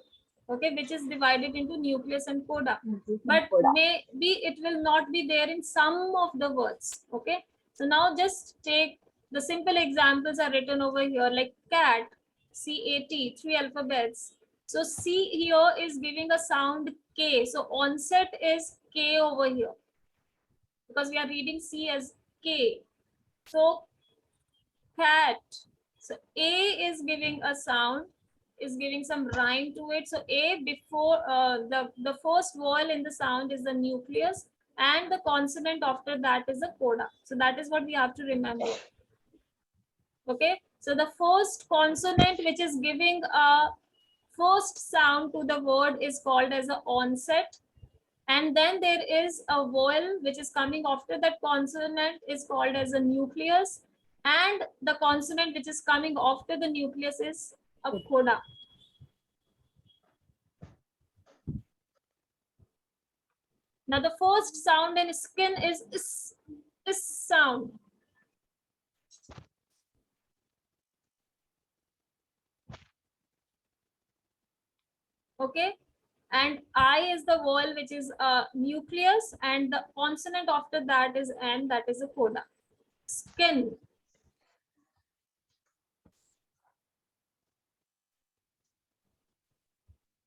Okay, which is divided into nucleus and coda. But maybe it will not be there in some of the words. Okay, so now just take the simple examples are written over here, like cat, CAT, 3 alphabets. So C here is giving a sound K. So onset is K over here, because we are reading C as K. So cat. So A is giving a sound, is giving some rhyme to it. So A before the first vowel in the sound is the nucleus, and the consonant after that is the coda. So that is what we have to remember. Okay. So the first consonant which is giving a first sound to the word is called as an onset, and then there is a vowel which is coming after that consonant is called as a nucleus, and the consonant which is coming after the nucleus is a coda. Now the first sound in skin is sound. Okay, and I is the vowel which is a nucleus, and the consonant after that is N, that is a coda. Skin.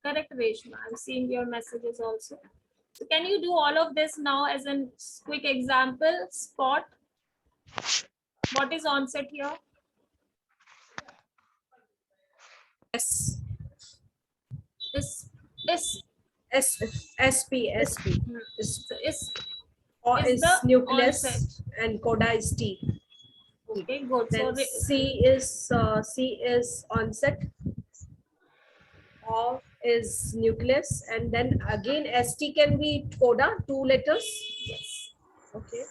Correct, Reshma. I'm seeing your messages also. So can you do all of this now as a quick example? Spot. What is onset here? S. Is SP. Or is is the nucleus onset. and coda is T. Okay, good. Then So C is onset. O is nucleus, and then again ST can be coda, 2 letters. Yes. Okay.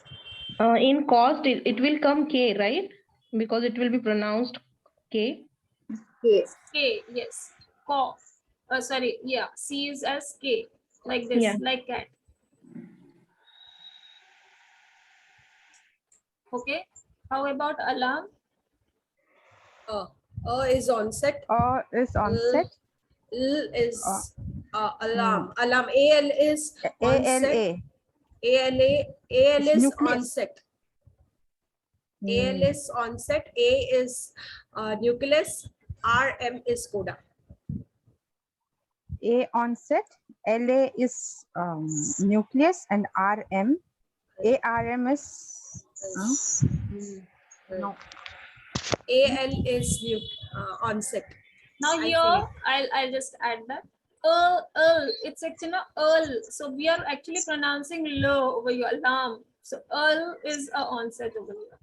In cost, it will come K, right? Because it will be pronounced K. K, yes. Co. Sorry, yeah. C is as K, like this, Yeah. like cat. Okay. How about alarm? Is onset. Is onset. L is alarm. Alarm. AL is onset. AL is onset. AL is onset. A is nucleus. RM is coda. A onset, LA is nucleus, and RM. ARM is no. AL is onset. Now here I'll just add that. It's actually so we are actually pronouncing L over here, alarm. So is a onset over here.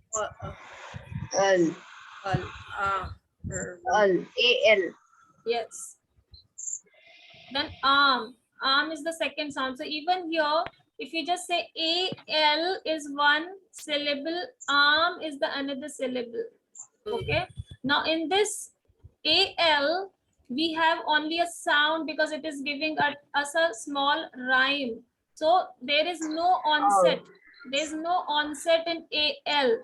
AL. Yes. Then arm is the second sound. So even here, if you just say AL is one syllable, arm is the another syllable. Okay. Now in this AL, we have only a sound because it is giving us a small rhyme. So there is no onset. There is no onset in AL.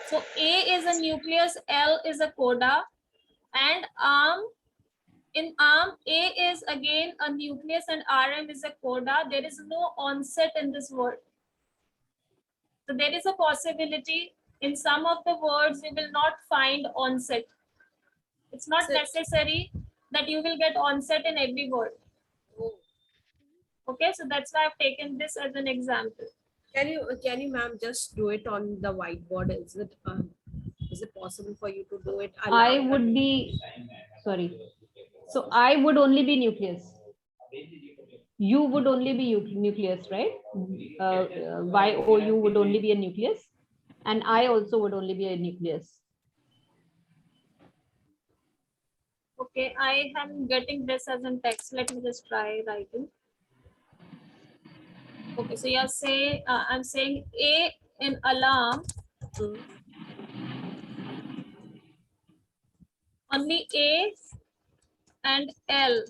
So A is a nucleus, L is a coda, and arm. In arm, A is again a nucleus and RM is a coda. There is no onset in this word. So there is a possibility in some of the words you will not find onset. It's not necessary that you will get onset in every word. Okay, so that's why I've taken this as an example. Can you, ma'am, just do it on the whiteboard? Is it possible for you to do it? I would be sorry. So I would only be nucleus. You would only be nucleus, right? YOU would only be a nucleus, and I also would only be a nucleus. Okay, I am getting this as in text. Let me just try writing. Okay, so you're saying, I'm saying A in alarm, only A and L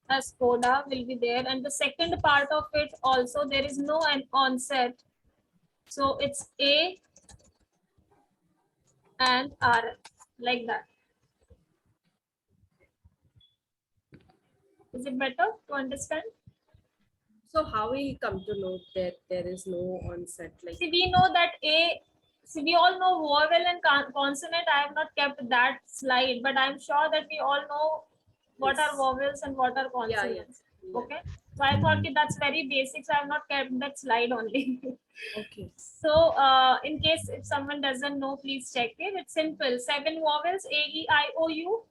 as coda will be there, and the second part of it also there is no an onset, so it's A and R, like that. Is it better to understand? So how we come to know that there is no onset? Like, See, we know that we all know vowel and consonant. I have not kept that slide, but I'm sure that we all know what are Yes. vowels and what are consonants. Okay, so I thought that that's very basic, so I have not kept that slide only. okay. So in case if someone doesn't know, please check it. It's simple. 7 vowels, A, E, I, O, U,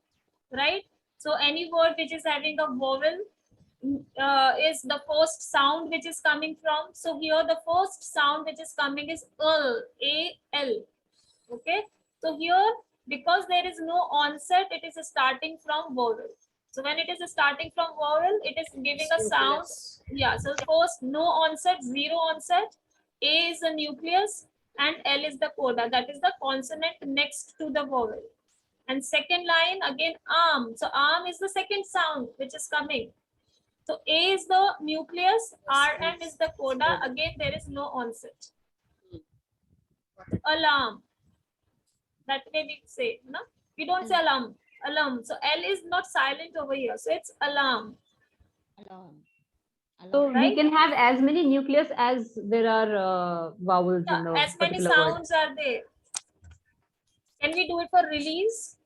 right? So any word which is having a vowel is the first sound which is coming from. So here the first sound which is coming is L, A-L. Okay. So here, because there is no onset, it is starting from vowel. So when it is starting from vowel, it is giving a sound. Yeah. So first, no onset, zero onset. A is the nucleus and L is the coda. That is the consonant next to the vowel. And second line again, arm. So arm is the second sound which is coming. So A is the nucleus, RM is the coda. Again, there is no onset. Alarm. That way we say, no? We don't say alarm. Alarm. So L is not silent over here. So it's alarm. So Right? we can have as many nucleus as there are vowels in the As many particular word. sounds are there. Can we do it for release?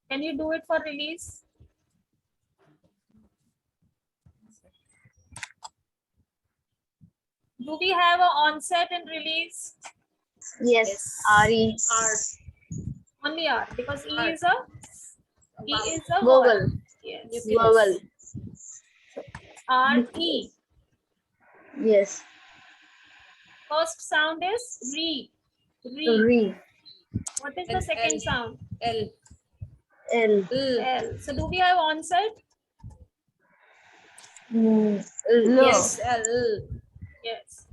Can you do it for release? Do we have an onset and release? Yes, RE. R. Only R, because E is a Vowel. vowel. Yes. Vowel. R E. Yes. First sound is re. Re. Re. What is And the second L. sound? L. L. L. So do we have onset? Yes, L. Yes.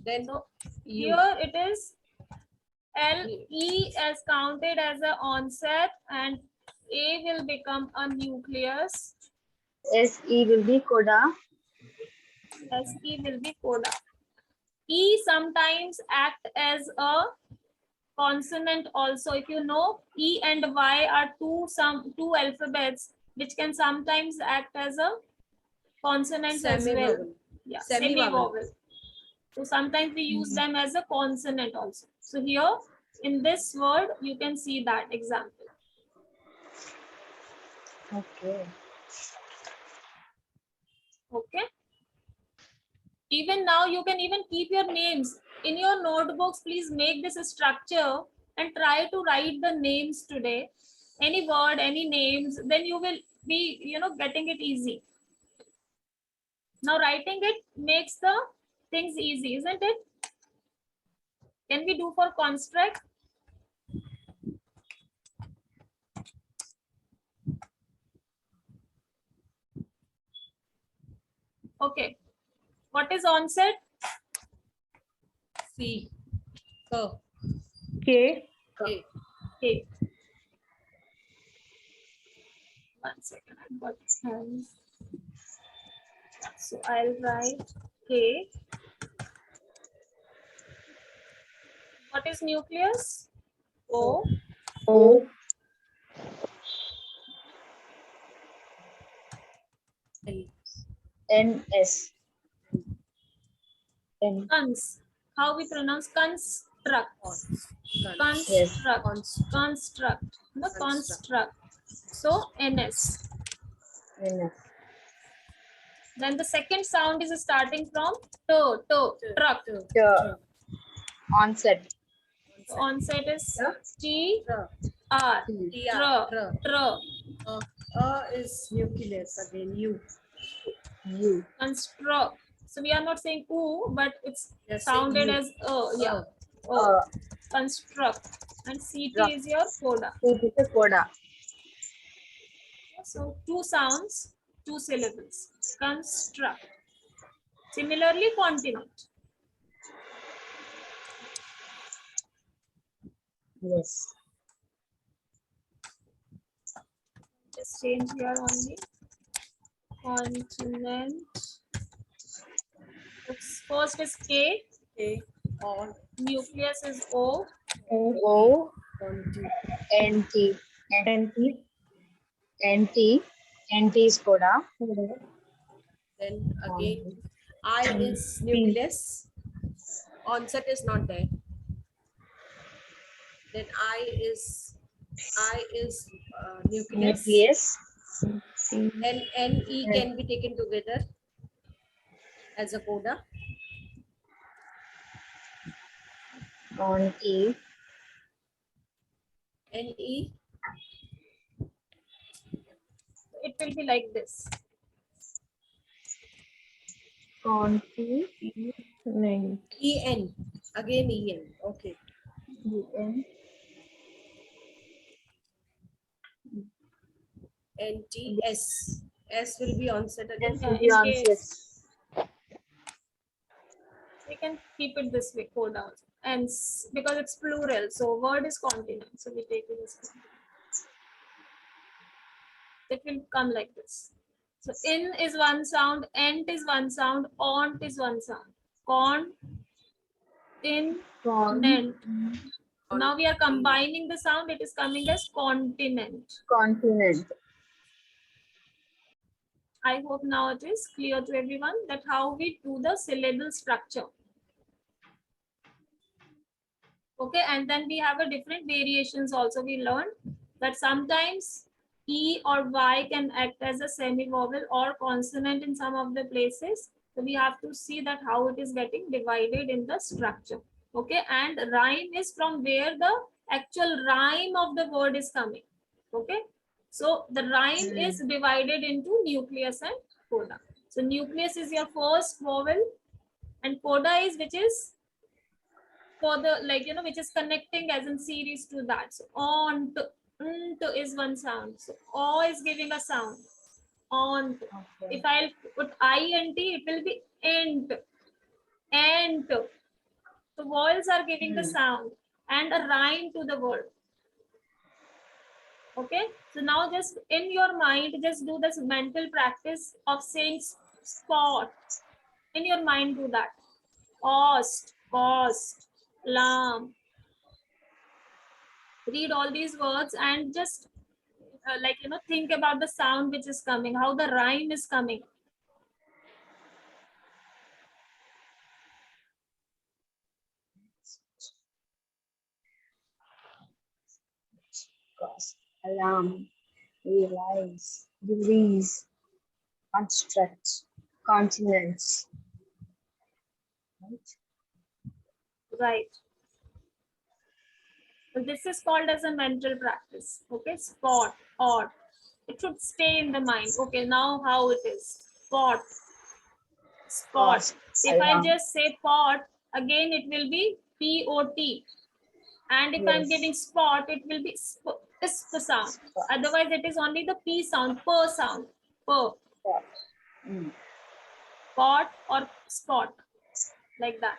Then So U. here it is L E as counted as an onset and A will become a nucleus. SE will be coda. SE will be coda. E sometimes act as a consonant also. If you know, E and Y are two alphabets which can sometimes act as a consonants as well. Semi-vowel. Yeah, Semi-vowel. semi-vowel. So sometimes we use them as a consonant also. So here in this word, you can see that example. Okay. Okay. Even now, you can even keep your names in your notebooks. Please make this a structure and try to write the names today. Any word, any names, then you will be, getting it easy. Now writing it makes the things easy, isn't it? Can we do for construct? Okay. What is onset? C. K. K. K. 1 second. I've got hands. So I'll write K. What is nucleus? O. O. NS. N. Cons. How we pronounce construct? Construct. Yes. Construct. No, construct. So NS. NS. Then the second sound is starting from to, truck. Onset. So onset is T R. Tr. Is nucleus again. U. U. Construct. So we are not saying U, but it's sounded as yeah. Construct. And CT is your coda. CT is coda. So two sounds. 2 syllables. Construct. Similarly, continent. Yes. Just change here only. Continent. First is K. Or Nucleus is O. O N T is Koda. then again I is nucleus. Onset is not there. Then I is nucleus. Nucleus. Then NE can be taken together as a coda. On E. NE. It will be like this. On T. EN. Again EN. Okay. EN. NT. S. S will be onset again. S will be onset. We can keep it this way, coda. And because it's plural, so word is continent. So we take it as continent. It will come like this. So in is one sound, ent is one sound, ont is one sound. Con, in, nent. Now we are combining the sound, it is coming as continent. Continent. I hope now it is clear to everyone that how we do the syllable structure. Okay, and then we have a different variations also. We learned that sometimes E or Y can act as a semi-vowel or consonant in some of the places. So we have to see that how it is getting divided in the structure. Okay, and rhyme is from where the actual rhyme of the word is coming. Okay, so the rhyme is divided into nucleus and coda. So nucleus is your first vowel and coda is which is for the which is connecting as in series to that. So on is one sound. So O is giving a sound. On. Okay. If I'll put INT, it will be ent. Ent. So vowels are giving the sound and a rhyme to the word. Okay. So now just in your mind, just do this mental practice of saying spot. In your mind, do that. Cost, lamb. Read all these words and just think about the sound which is coming, how the rhyme is coming. Cost. Alarm. Realize. Release. Construct. Continents. Right. So this is called as a mental practice. Okay, spot, odd. It should stay in the mind. Okay, now how it is. Spot. If I just say pot, again it will be P-O-T. And if I'm giving spot, it will be sp sound. Otherwise, it is only the P sound, per sound. Per. Pot or spot. Like that.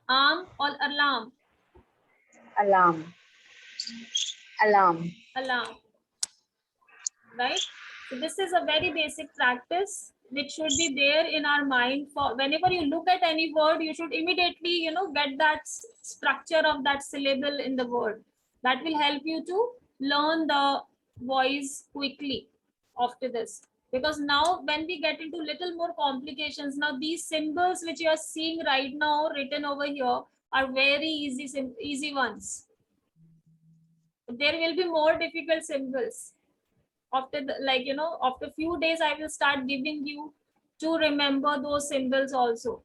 Arm or alarm. Alarm. Right? So this is a very basic practice which should be there in our mind. For whenever you look at any word, you should immediately get that structure of that syllable in the word. That will help you to learn the voice quickly after this. Because now when we get into little more complications, now these symbols which you are seeing right now written over here are very easy ones. There will be more difficult symbols. After after few days, I will start giving you to remember those symbols also.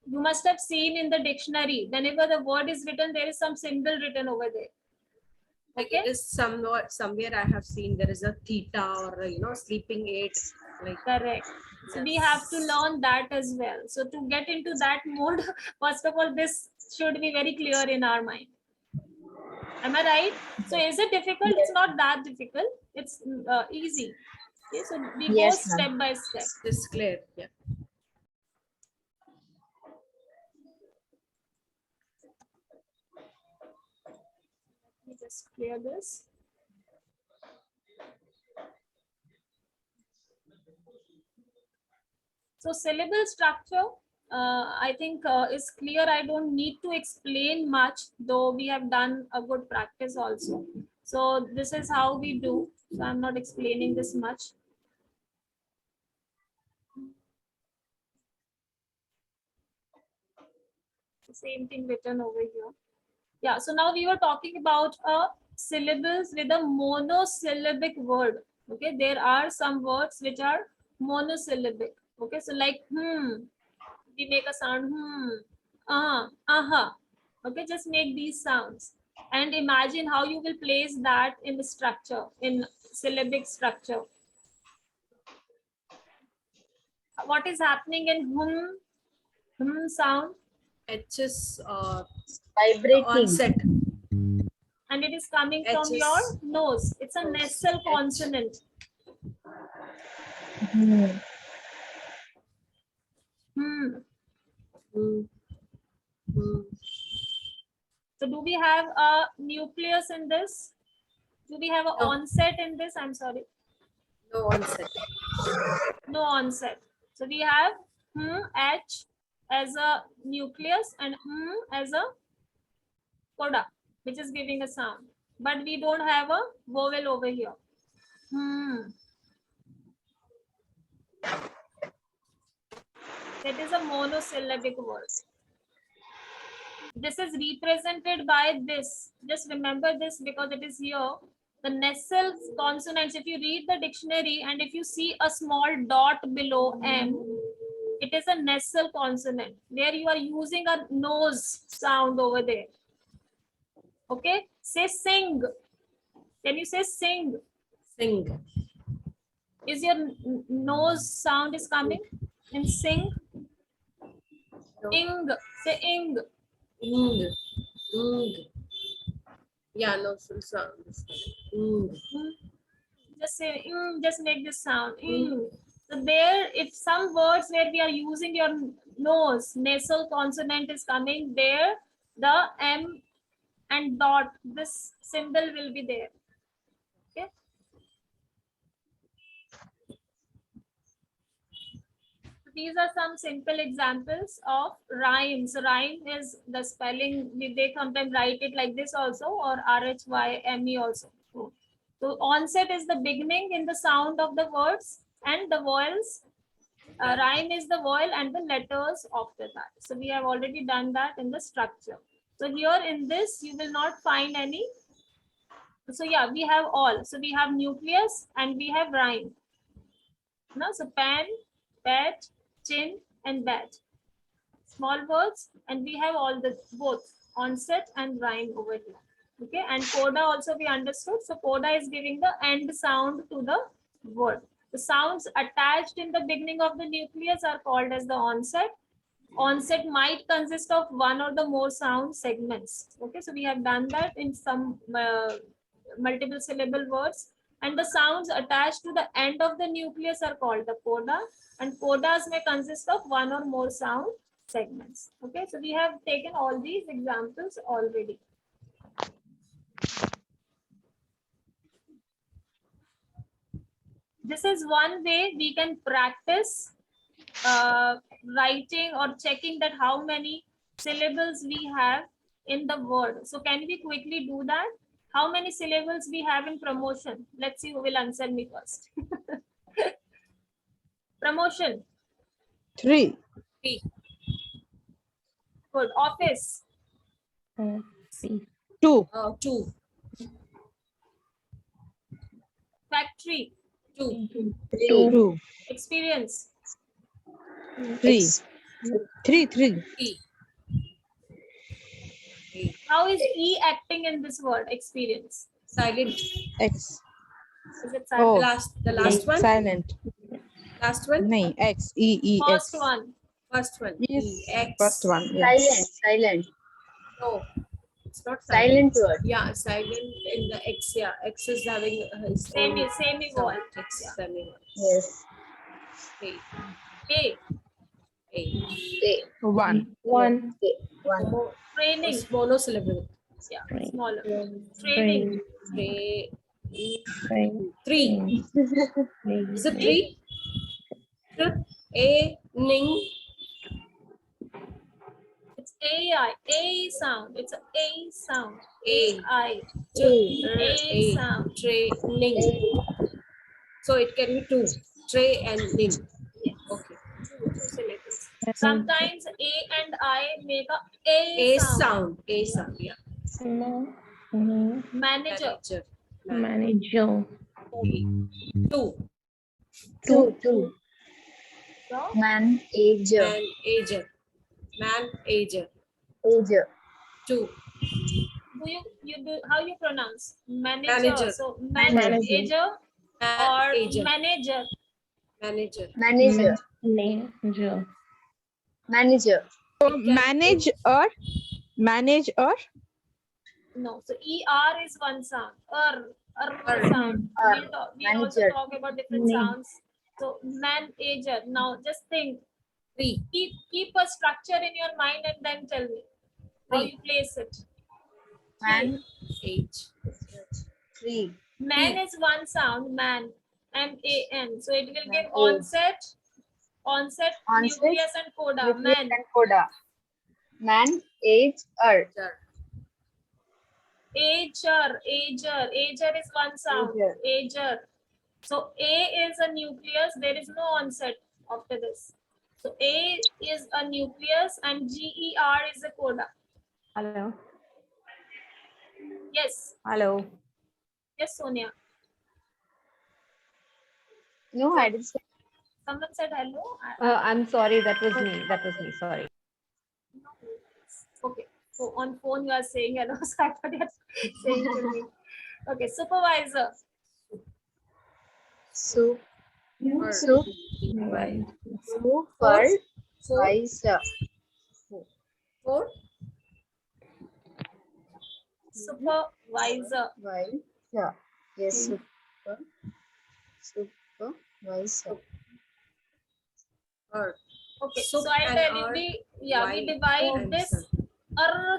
You must have seen in the dictionary, whenever the word is written, there is some symbol written over there. Like it is somewhere I have seen there is a theta or sleeping 8. Like correct. So we have to learn that as well. So to get into that mode, first of all, this should be very clear in our mind. Am I right? So is it difficult? It's not that difficult. It's easy. Okay, so we Yes, go ma'am. step by step. It's clear. Yeah. Let me just clear this. So syllable structure, I think is clear. I don't need to explain much, though we have done a good practice also. So this is how we do. So I'm not explaining this much. The same thing written over here. Yeah, so now we were talking about syllables with a monosyllabic word. Okay, there are some words which are monosyllabic. Okay, so like we make a sound aha. Okay, just make these sounds and imagine how you will place that in the structure, in syllabic structure. What is happening in sound? H is Vibrating. onset. And it is coming H from is your nose. It's a nose. nasal H. consonant. Hmm. So do we have a nucleus in this? Do we have an No. onset in this? I'm sorry. No onset. No onset. So we have H as a nucleus and as a coda, which is giving a sound. But we don't have a vowel over here. That is a monosyllabic word. This is represented by this. Just remember this because it is here. The nasal consonants, if you read the dictionary and if you see a small dot below M, it is a nasal consonant. There you are using a nose sound over there. Okay, say sing. Can you say sing? Sing. Is your nose sound is coming in sing? No. Ing. Say ing. Ing. Ing. Yeah, no full sound. Ing. Just say just make this sound. So there, if some words where we are using your nose, nasal consonant is coming there, the M and dot, this symbol will be there. Okay. These are some simple examples of rhymes. Rhyme is the spelling, they sometimes write it like this also, or RHYME also. So onset is the beginning in the sound of the words, and the vowels. Rhyme is the vowel and the letters after that. So we have already done that in the structure. So here in this, you will not find any. So yeah, we have all. So we have nucleus and we have rhyme. No, so pan, pat, chin, and bat. Small words, and we have all the both onset and rhyme over here. Okay, and coda also we understood. So coda is giving the end sound to the word. The sounds attached in the beginning of the nucleus are called as the onset. Onset might consist of one or the more sound segments. Okay, so we have done that in some multiple syllable words. And the sounds attached to the end of the nucleus are called the coda. And codas may consist of one or more sound segments. Okay, so we have taken all these examples already. This is one way we can practice writing or checking that how many syllables we have in the word. So can we quickly do that? How many syllables we have in promotion? Let's see who will answer me first. Promotion. 3. 3. Good. Office. 2. 2. Factory. 2. 2. Experience. 3. 3. 3. How is E acting in this word? Experience. Silent. X. Is it silent? The last one. Silent. Last one. No. X. E. First X. one. First one. Yes. X. First one. Yes. Silent. No. It's not Silent word. Yeah, silent in the X. Yeah, X is having his Semi sound. vowel. X semi. Yes. A. A. A. A. One. One. Training. Monosyllable. Yeah, Train. smaller. Train. Training. Train. Three. Is it three? A. Ning. It's AI. A sound. It's a A sound. A. I. A. sound. Training. So it can be two. Tray and ning. Yes. Okay. Two syllables. Sometimes A and I make a A sound. sound. A sound. Yeah. Manager. Manager. Two. Two. So, Manager. Manager. Manager. Ager. Two. how you pronounce manager? Manager. So Manager. or Manager. manager. Manager. Manager. Manager. Manager. So manage or No, so ER is one sound. Sound. We also Manager. talk about different sounds. So manager. Now just think. Keep a structure in your mind and then tell me how you place it. Tree. Man is one sound, man, M-A-N. So it will give Onset, nucleus and coda. nucleus Man. and coda. Man, age, Ager is one sound. Ager. So A is a nucleus. There is no onset after this. So A is a nucleus and GER is a coda. Hello. Yes. Hello. Yes, Sonia. No, I didn't say. Someone said hello. I'm sorry. That was me. Sorry. Okay. So on phone you are saying hello. So I thought you're saying to me. Okay. Supervisor. Supervisor. Supervisor. Yes. Supervisor. Okay. So I'll tell you. We divide this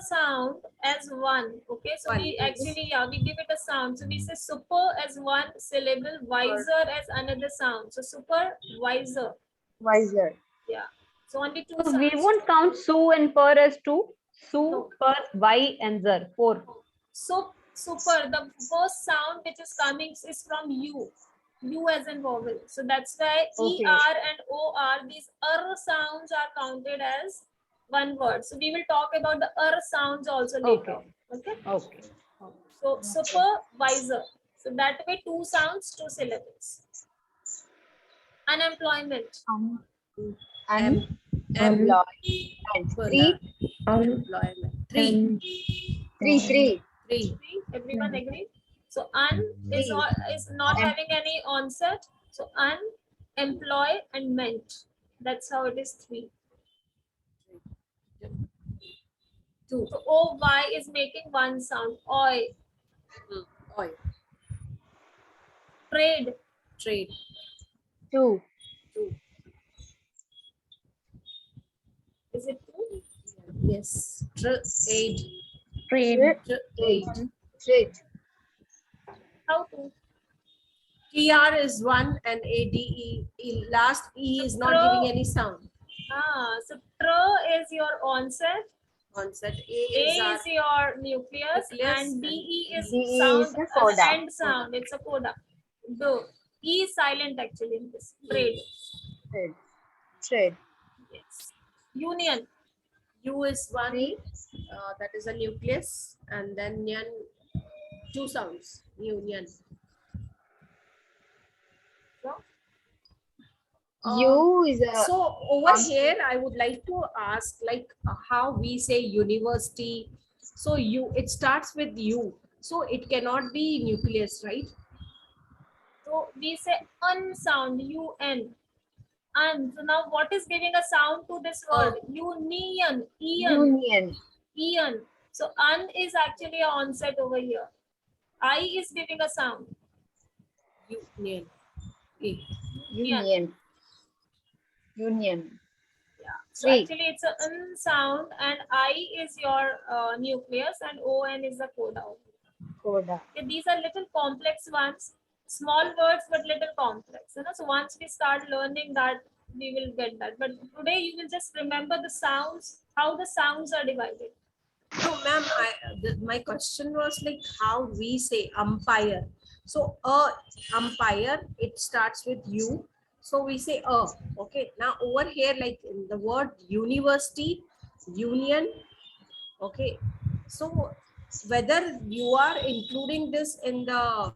sound as one. Okay. So we actually we give it a sound. So we say super as one syllable, visor as another sound. So supervisor. Visor. Yeah. So only two So sounds. we won't count su and per as two. Su, per, y, and zer. 4. So super. The first sound which is coming is from U. U as in vowel. So that's why Okay. ER and OR, these sounds are counted as one word. So we will talk about the sounds also later. Okay. So supervisor. So that way two sounds, two syllables. Unemployment. Three. Everyone agree? So is not having any onset. So unemploy and ment. That's how it is 3. 2. So OY is making one sound. Oi. Oi. Trade. 2. Is it 2? Yes. Trade. How to? TR is 1 and ADE. Last E is not giving any sound. So tr is your onset. A is your nucleus and DE is sound, end sound. It's a coda. The E is silent actually in this. Trade. Yes. Union. U is 1. That is a nucleus, and then nyan, 2 sounds. Union. U is a. So over here, I would like to ask, like how we say university. So it starts with U. So it cannot be nucleus, right? So we say un sound, UN. And so now what is giving a sound to this word? Union. Ian. So un is actually an onset over here. I is giving a sound. Union. E. Union. Union. Yeah. So Three. actually it's a n sound and I is your nucleus and on is the coda. Coda. Okay, these are little complex ones, small words but little complex. You know, so once we start learning that, we will get that. But today you will just remember the sounds, how the sounds are divided. No, ma'am, my question was like how we say umpire. So umpire, it starts with U. So we say okay. Now over here, like in the word university, union, okay. So whether you are including this in the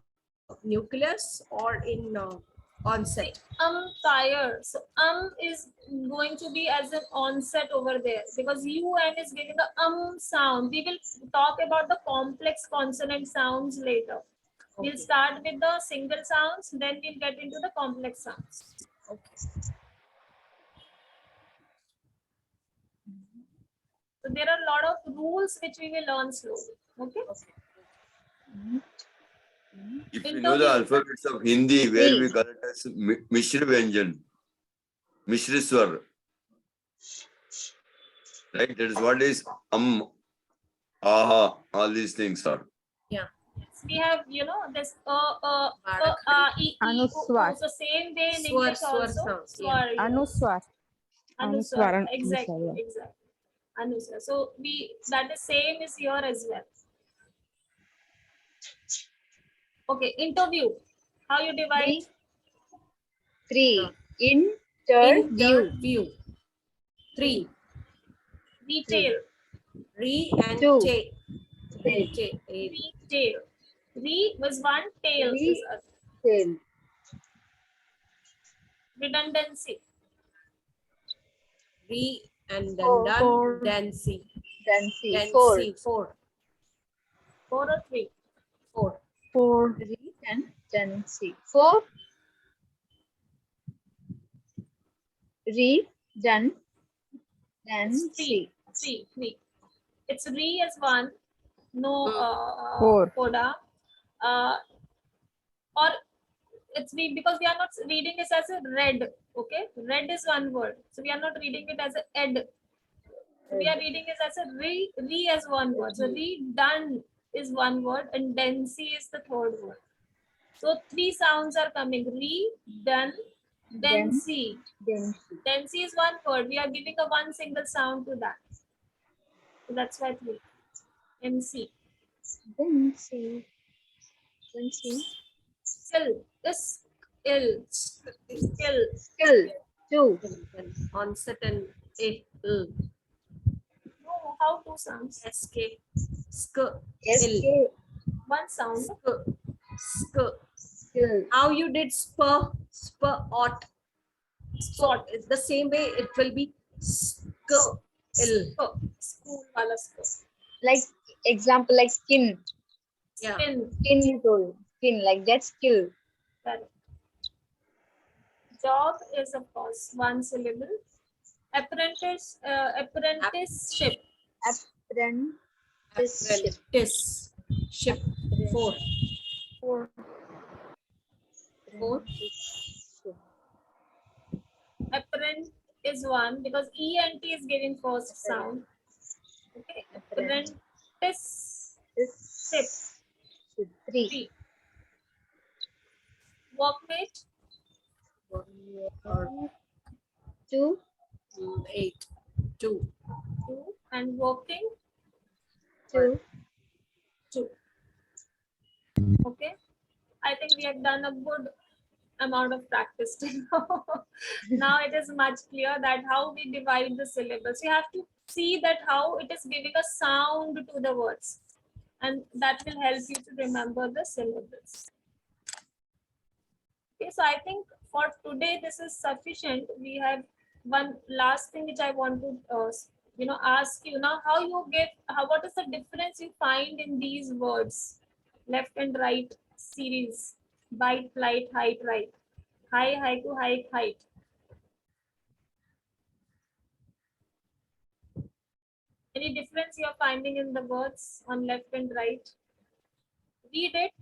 nucleus or in onset. Umpire. So is going to be as an onset over there because un is giving the sound. We will talk about the complex consonant sounds later. Okay. We'll start with the single sounds, then we'll get into the complex sounds. Okay. So there are a lot of rules which we will learn slowly. Okay. If you know the alphabets of Hindi, where we call it as Mishra Vyanjan, Mishra Swar, right? That is what is aha, all these things are. Yeah. We have, you know, this Anuswar. so same way in Swar, English swar also. sounds, yeah. Swar, yes. Anuswar. Anuswar, Anuswar, exactly, Anuswar, yeah. exactly. Anuswar. So that is same is here as well. Okay, interview. How you divide? Three. Interview. View. 3. Retail. Re and 2. che. Retail. Re was one, tail is other. Tail. Redundancy. Re and then Four. done. Dancy. Dancy. 4. 4 or 3? 4. 4. Redundancy. 4. Redundancy. 3. It's re as one, no 4. coda. Or it's we because we are not reading this as a red. Okay, red is one word, so we are not reading it as a ed. So we are reading it as a re as one word. So redone is one word and dency is the third word. So 3 sounds are coming: re, done, dency. Dency is one word. We are giving a one single sound to that. So that's why 3. MC. Dency. Skill is ill. Skill. Skill. 2. Onset and a. No, how 2 sounds? SK. Sk. SK. One sound. Sk. Skill. How you did spur, ought. So it's the same way it will be sk. School wala sk. Like example, like skin. Yeah. Skin you told. Skin, like that skill. Correct. Job is of course one syllable. Apprenticeship. Apprenticeship. Ship. 4. 4. Apprent is one because ENT is giving first sound. Okay. Apprenticeship. 3. Workmate. 2. 8. 2. 2. And working. 2. 2. Okay. I think we have done a good amount of practice till now. Now it is much clear that how we divide the syllables. You have to see that how it is giving a sound to the words, and that will help you to remember the syllables. Okay, so I think for today this is sufficient. We have one last thing which I want to ask you now. How you get what is the difference you find in these words, left and right series, bite, flight, height, right, high, haiku, height, height. Any difference you are finding in the words on left and right? Read it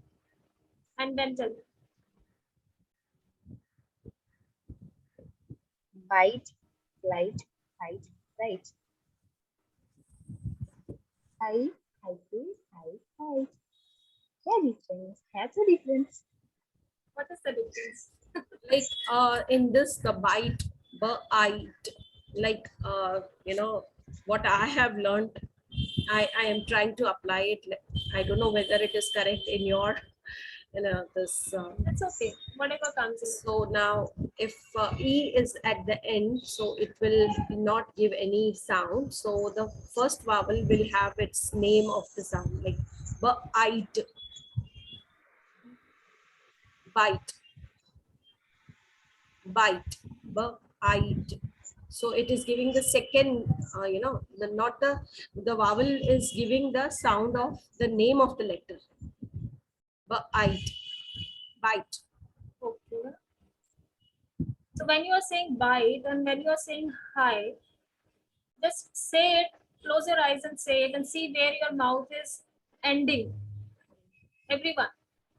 and then tell me. Bite, light, height, right. High, height. Yeah, difference. That's a difference. What is the difference? Like in this, the bite, like what I have learned, I am trying to apply it. I don't know whether it is correct in your this That's okay. Whatever comes in. so now if e is at the end, so it will not give any sound, so the first vowel will have its name of the sound, like bite, bite, bite, bite. So it is giving the second, the not the vowel is giving the sound of the name of the letter. Bite, bite. Okay. So when you are saying bite and when you are saying hi, just say it, close your eyes and say it and see where your mouth is ending. Everyone,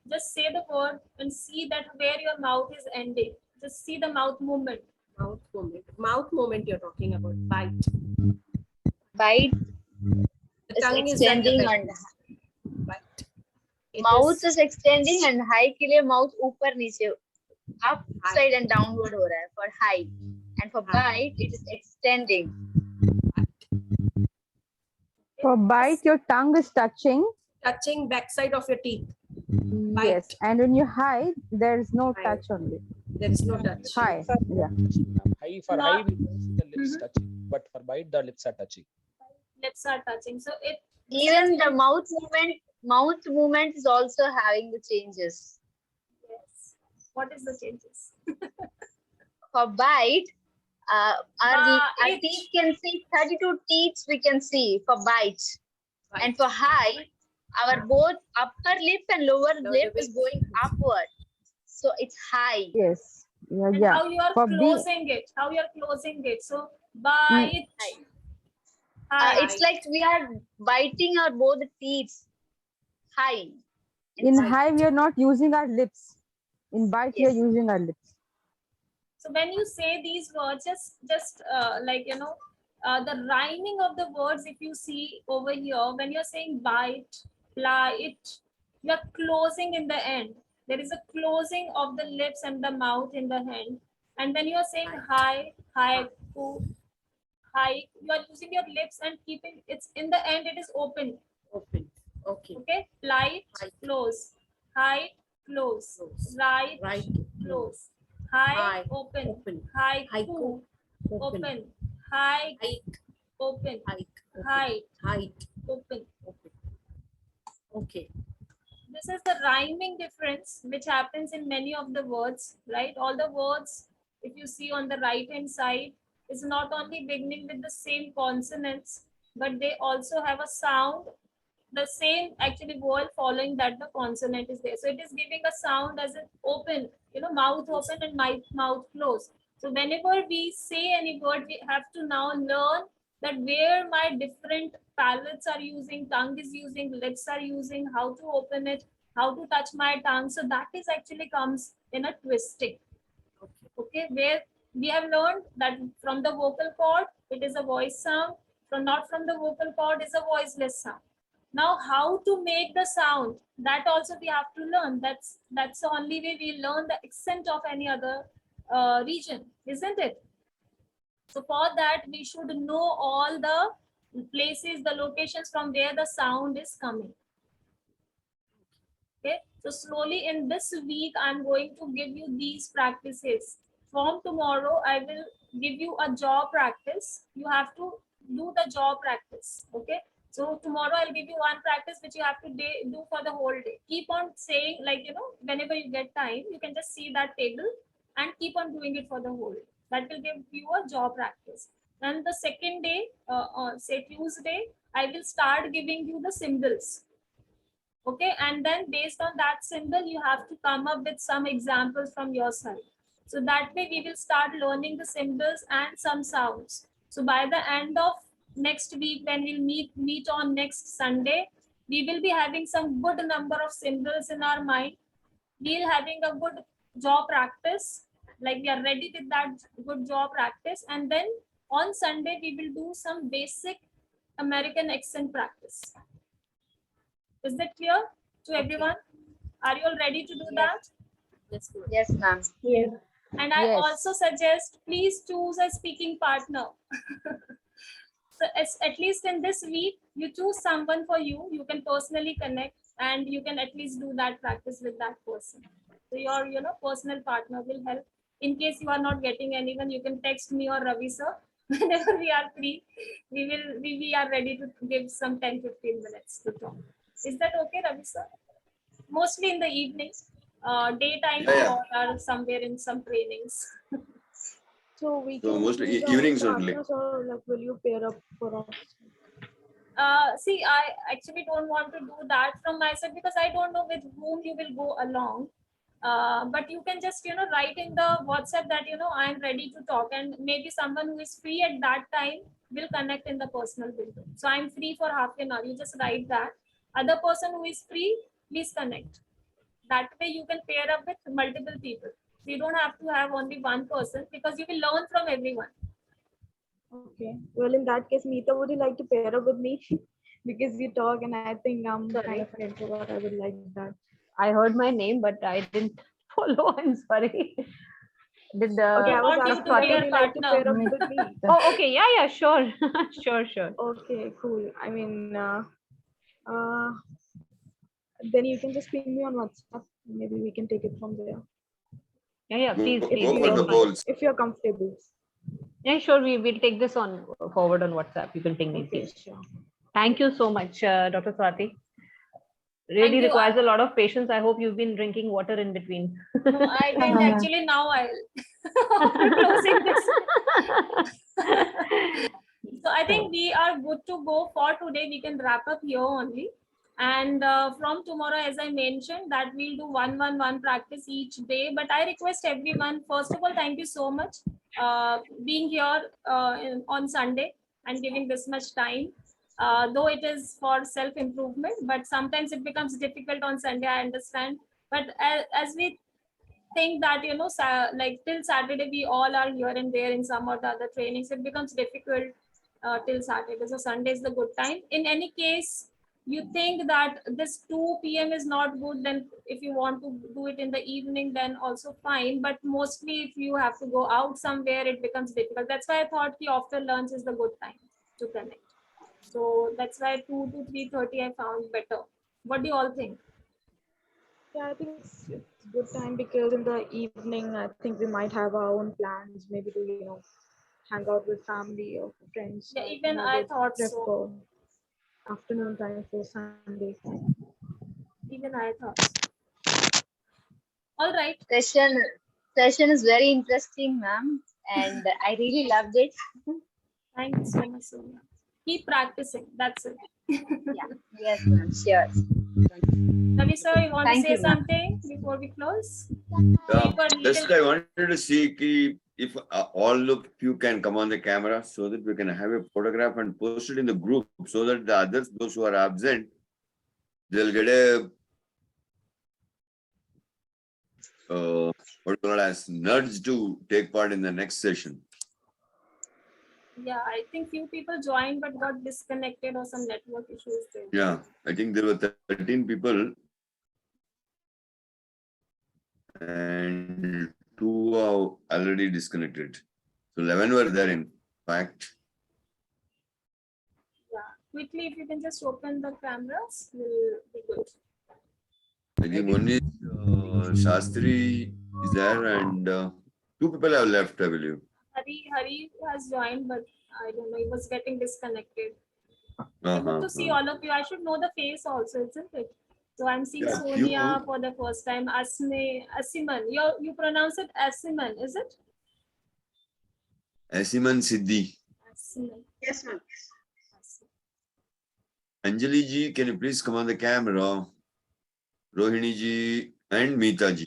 just say the word and see that where your mouth is ending. Just see the mouth movement. Mouth movement you're talking about. Bite. Bite The is tongue is at the extending back. and Bite. It mouth is is extending and high के लिए mouth ऊपर नीचे upside and downward हो रहा है for high, and for bite it is extending. For bite, your tongue is touching. touching backside of your teeth. Yes, and when you hide, there is no Hide. touch only. There is no touch. Hi, yeah. High for high, we see the lips touching, but for bite, the lips are touching. Lips are touching. So it Even the mouth movement is also having the changes. yes. What is the changes? For bite, our teeth can see 32 teeth we can see for bite. And for high, our both upper lip and lower lip is going upward. So it's high. Yes. Yeah, And yeah. how you are For closing it? How you are closing it? So bite. It's like we are biting our both teeth. High. in high, we are not using our lips. In bite, we are Yes. using our lips. So when you say these words, just like the rhyming of the words, if you see over here, when you're saying bite, blight, you're closing in the end. There is a closing of the lips and the mouth in the hand. And when you're saying hi, hi, you are using your lips and keeping it's in the end, it is open. Open. Okay. Okay. Blight, close. Hide, close. Right, close. High, open. High, open. High, open. High, open. Okay. This is the rhyming difference which happens in many of the words, right? All the words, if you see on the right hand side, is not only beginning with the same consonants, but they also have a sound, the same actually vowel following that the consonant is there. So it is giving a sound as an open, mouth open and mouth closed. So whenever we say any word, we have to now learn that where my different palates are using, tongue is using, lips are using, how to open it, how to touch my tongue. So that is actually comes in a twisting. Okay, where we have learned that from the vocal cord, it is a voice sound. Not from the vocal cord is a voiceless sound. Now, how to make the sound, that also we have to learn. That's the only way we learn the accent of any other region, isn't it? So for that, we should know all the places, the locations from where the sound is coming. Okay, so slowly in this week, I'm going to give you these practices. From tomorrow, I will give you a jaw practice. You have to do the jaw practice. Okay, so tomorrow I'll give you one practice which you have to do for the whole day. Keep on saying, like, whenever you get time, you can just see that table and keep on doing it for the whole day. That will give you a jaw practice. And the second day, say Tuesday, I will start giving you the symbols. Okay, and then based on that symbol, you have to come up with some examples from your side. So that way we will start learning the symbols and some sounds. So by the end of next week when we'll meet on next Sunday, we will be having some good number of symbols in our mind. We'll having a good jaw practice, like we are ready with that good jaw practice, and then on Sunday we will do some basic American accent practice. Is that clear to everyone? Are you all ready to do that? Yes, ma'am. Yes. And I Yes. also suggest, please choose a speaking partner. So at least in this week, you choose someone for you. You can personally connect, and you can at least do that practice with that person. So your personal partner will help. In case you are not getting anyone, you can text me or Ravi sir. Whenever we are free, we are ready to give some 10-15 minutes to talk. Is that okay, Ravi sir? Mostly in the evening. Daytime Yeah, yeah. or are somewhere in some trainings. So we So can mostly choose our evenings only. partners, or like will you pair up for us? See, I actually don't want to do that from my side because I don't know with whom you will go along. But you can just write in the WhatsApp that I am ready to talk, and maybe someone who is free at that time will connect in the personal window. So I'm free for half an hour. You just write that. Other person who is free, please connect. That way you can pair up with multiple people. So you don't have to have only one person because you will learn from everyone. Okay. Well, in that case, Meeta, would you like to pair up with me? Because you talk, and I think I'm kind of an introvert. I would like that. I heard my name, but I didn't follow. I'm sorry. Did Okay, I was want you asking, to that be would your you like to partner. pair up with me? Oh, okay. Yeah, sure. Sure. Okay, cool. I mean, uh, then you can just ping me on WhatsApp. Maybe we can take it from there. Yeah, please. Go If for the you polls. if you're comfortable. Yeah, sure. We will take this on forward on WhatsApp. You can ping me, Okay, please. sure. Thank you so much, Dr. Swati. Thank Really you. requires a lot of patience. I hope you've been drinking water in between. No, I didn't actually. Now I'll after closing this. So I think we are good to go for today. We can wrap up here only. And from tomorrow, as I mentioned, that we'll do one practice each day. But I request everyone, first of all, thank you so much being here on Sunday and giving this much time. Though it is for self-improvement, but sometimes it becomes difficult on Sunday, I understand. But as we think that like till Saturday we all are here and there in some or the other trainings, it becomes difficult till Saturday. So Sunday is the good time. In any case, you think that this 2 p.m. is not good, then if you want to do it in the evening, then also fine. But mostly if you have to go out somewhere, it becomes difficult. That's why I thought the after lunch is the good time to connect. So that's why 2 to 3:30 I found better. What do you all think? Yeah, I think it's good time because in the evening, I think we might have our own plans, maybe to hang out with family or friends. Yeah, So even I I would thought so. prefer afternoon time for Sunday. Even I thought so. All right. Session is very interesting, ma'am, and I really loved it. Thank you so much, Sonia. Keep practicing. That's it. Yes, ma'am. Sure. Ravi sir, you want Thank to say you, ma'am. something before we close? Just I wanted to see if all of you can come on the camera so that we can have a photograph and post it in the group so that the others, those who are absent, they'll get a what called as nudge to take part in the next session. Yeah, I think few people joined but got disconnected or some network issues there. Yeah, I think there were 13 people and 2 are already disconnected. So 11 were there in fact. Yeah, quickly, if you can just open the cameras, will be good. I think one is Shastri is there and 2 people have left, I believe. Hari has joined, but I don't know, he was getting disconnected. Good to see all of you. I should know the face also, isn't it? So I'm seeing Yeah, Sonia for the first time. Asiman. You pronounce it Asiman, is it? Asiman Siddhi. Asiman. Yes, ma'am. Anjali ji, can you please come on the camera? Rohini ji and Meeta ji.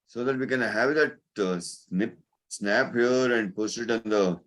So that we can have that snap here and post it on the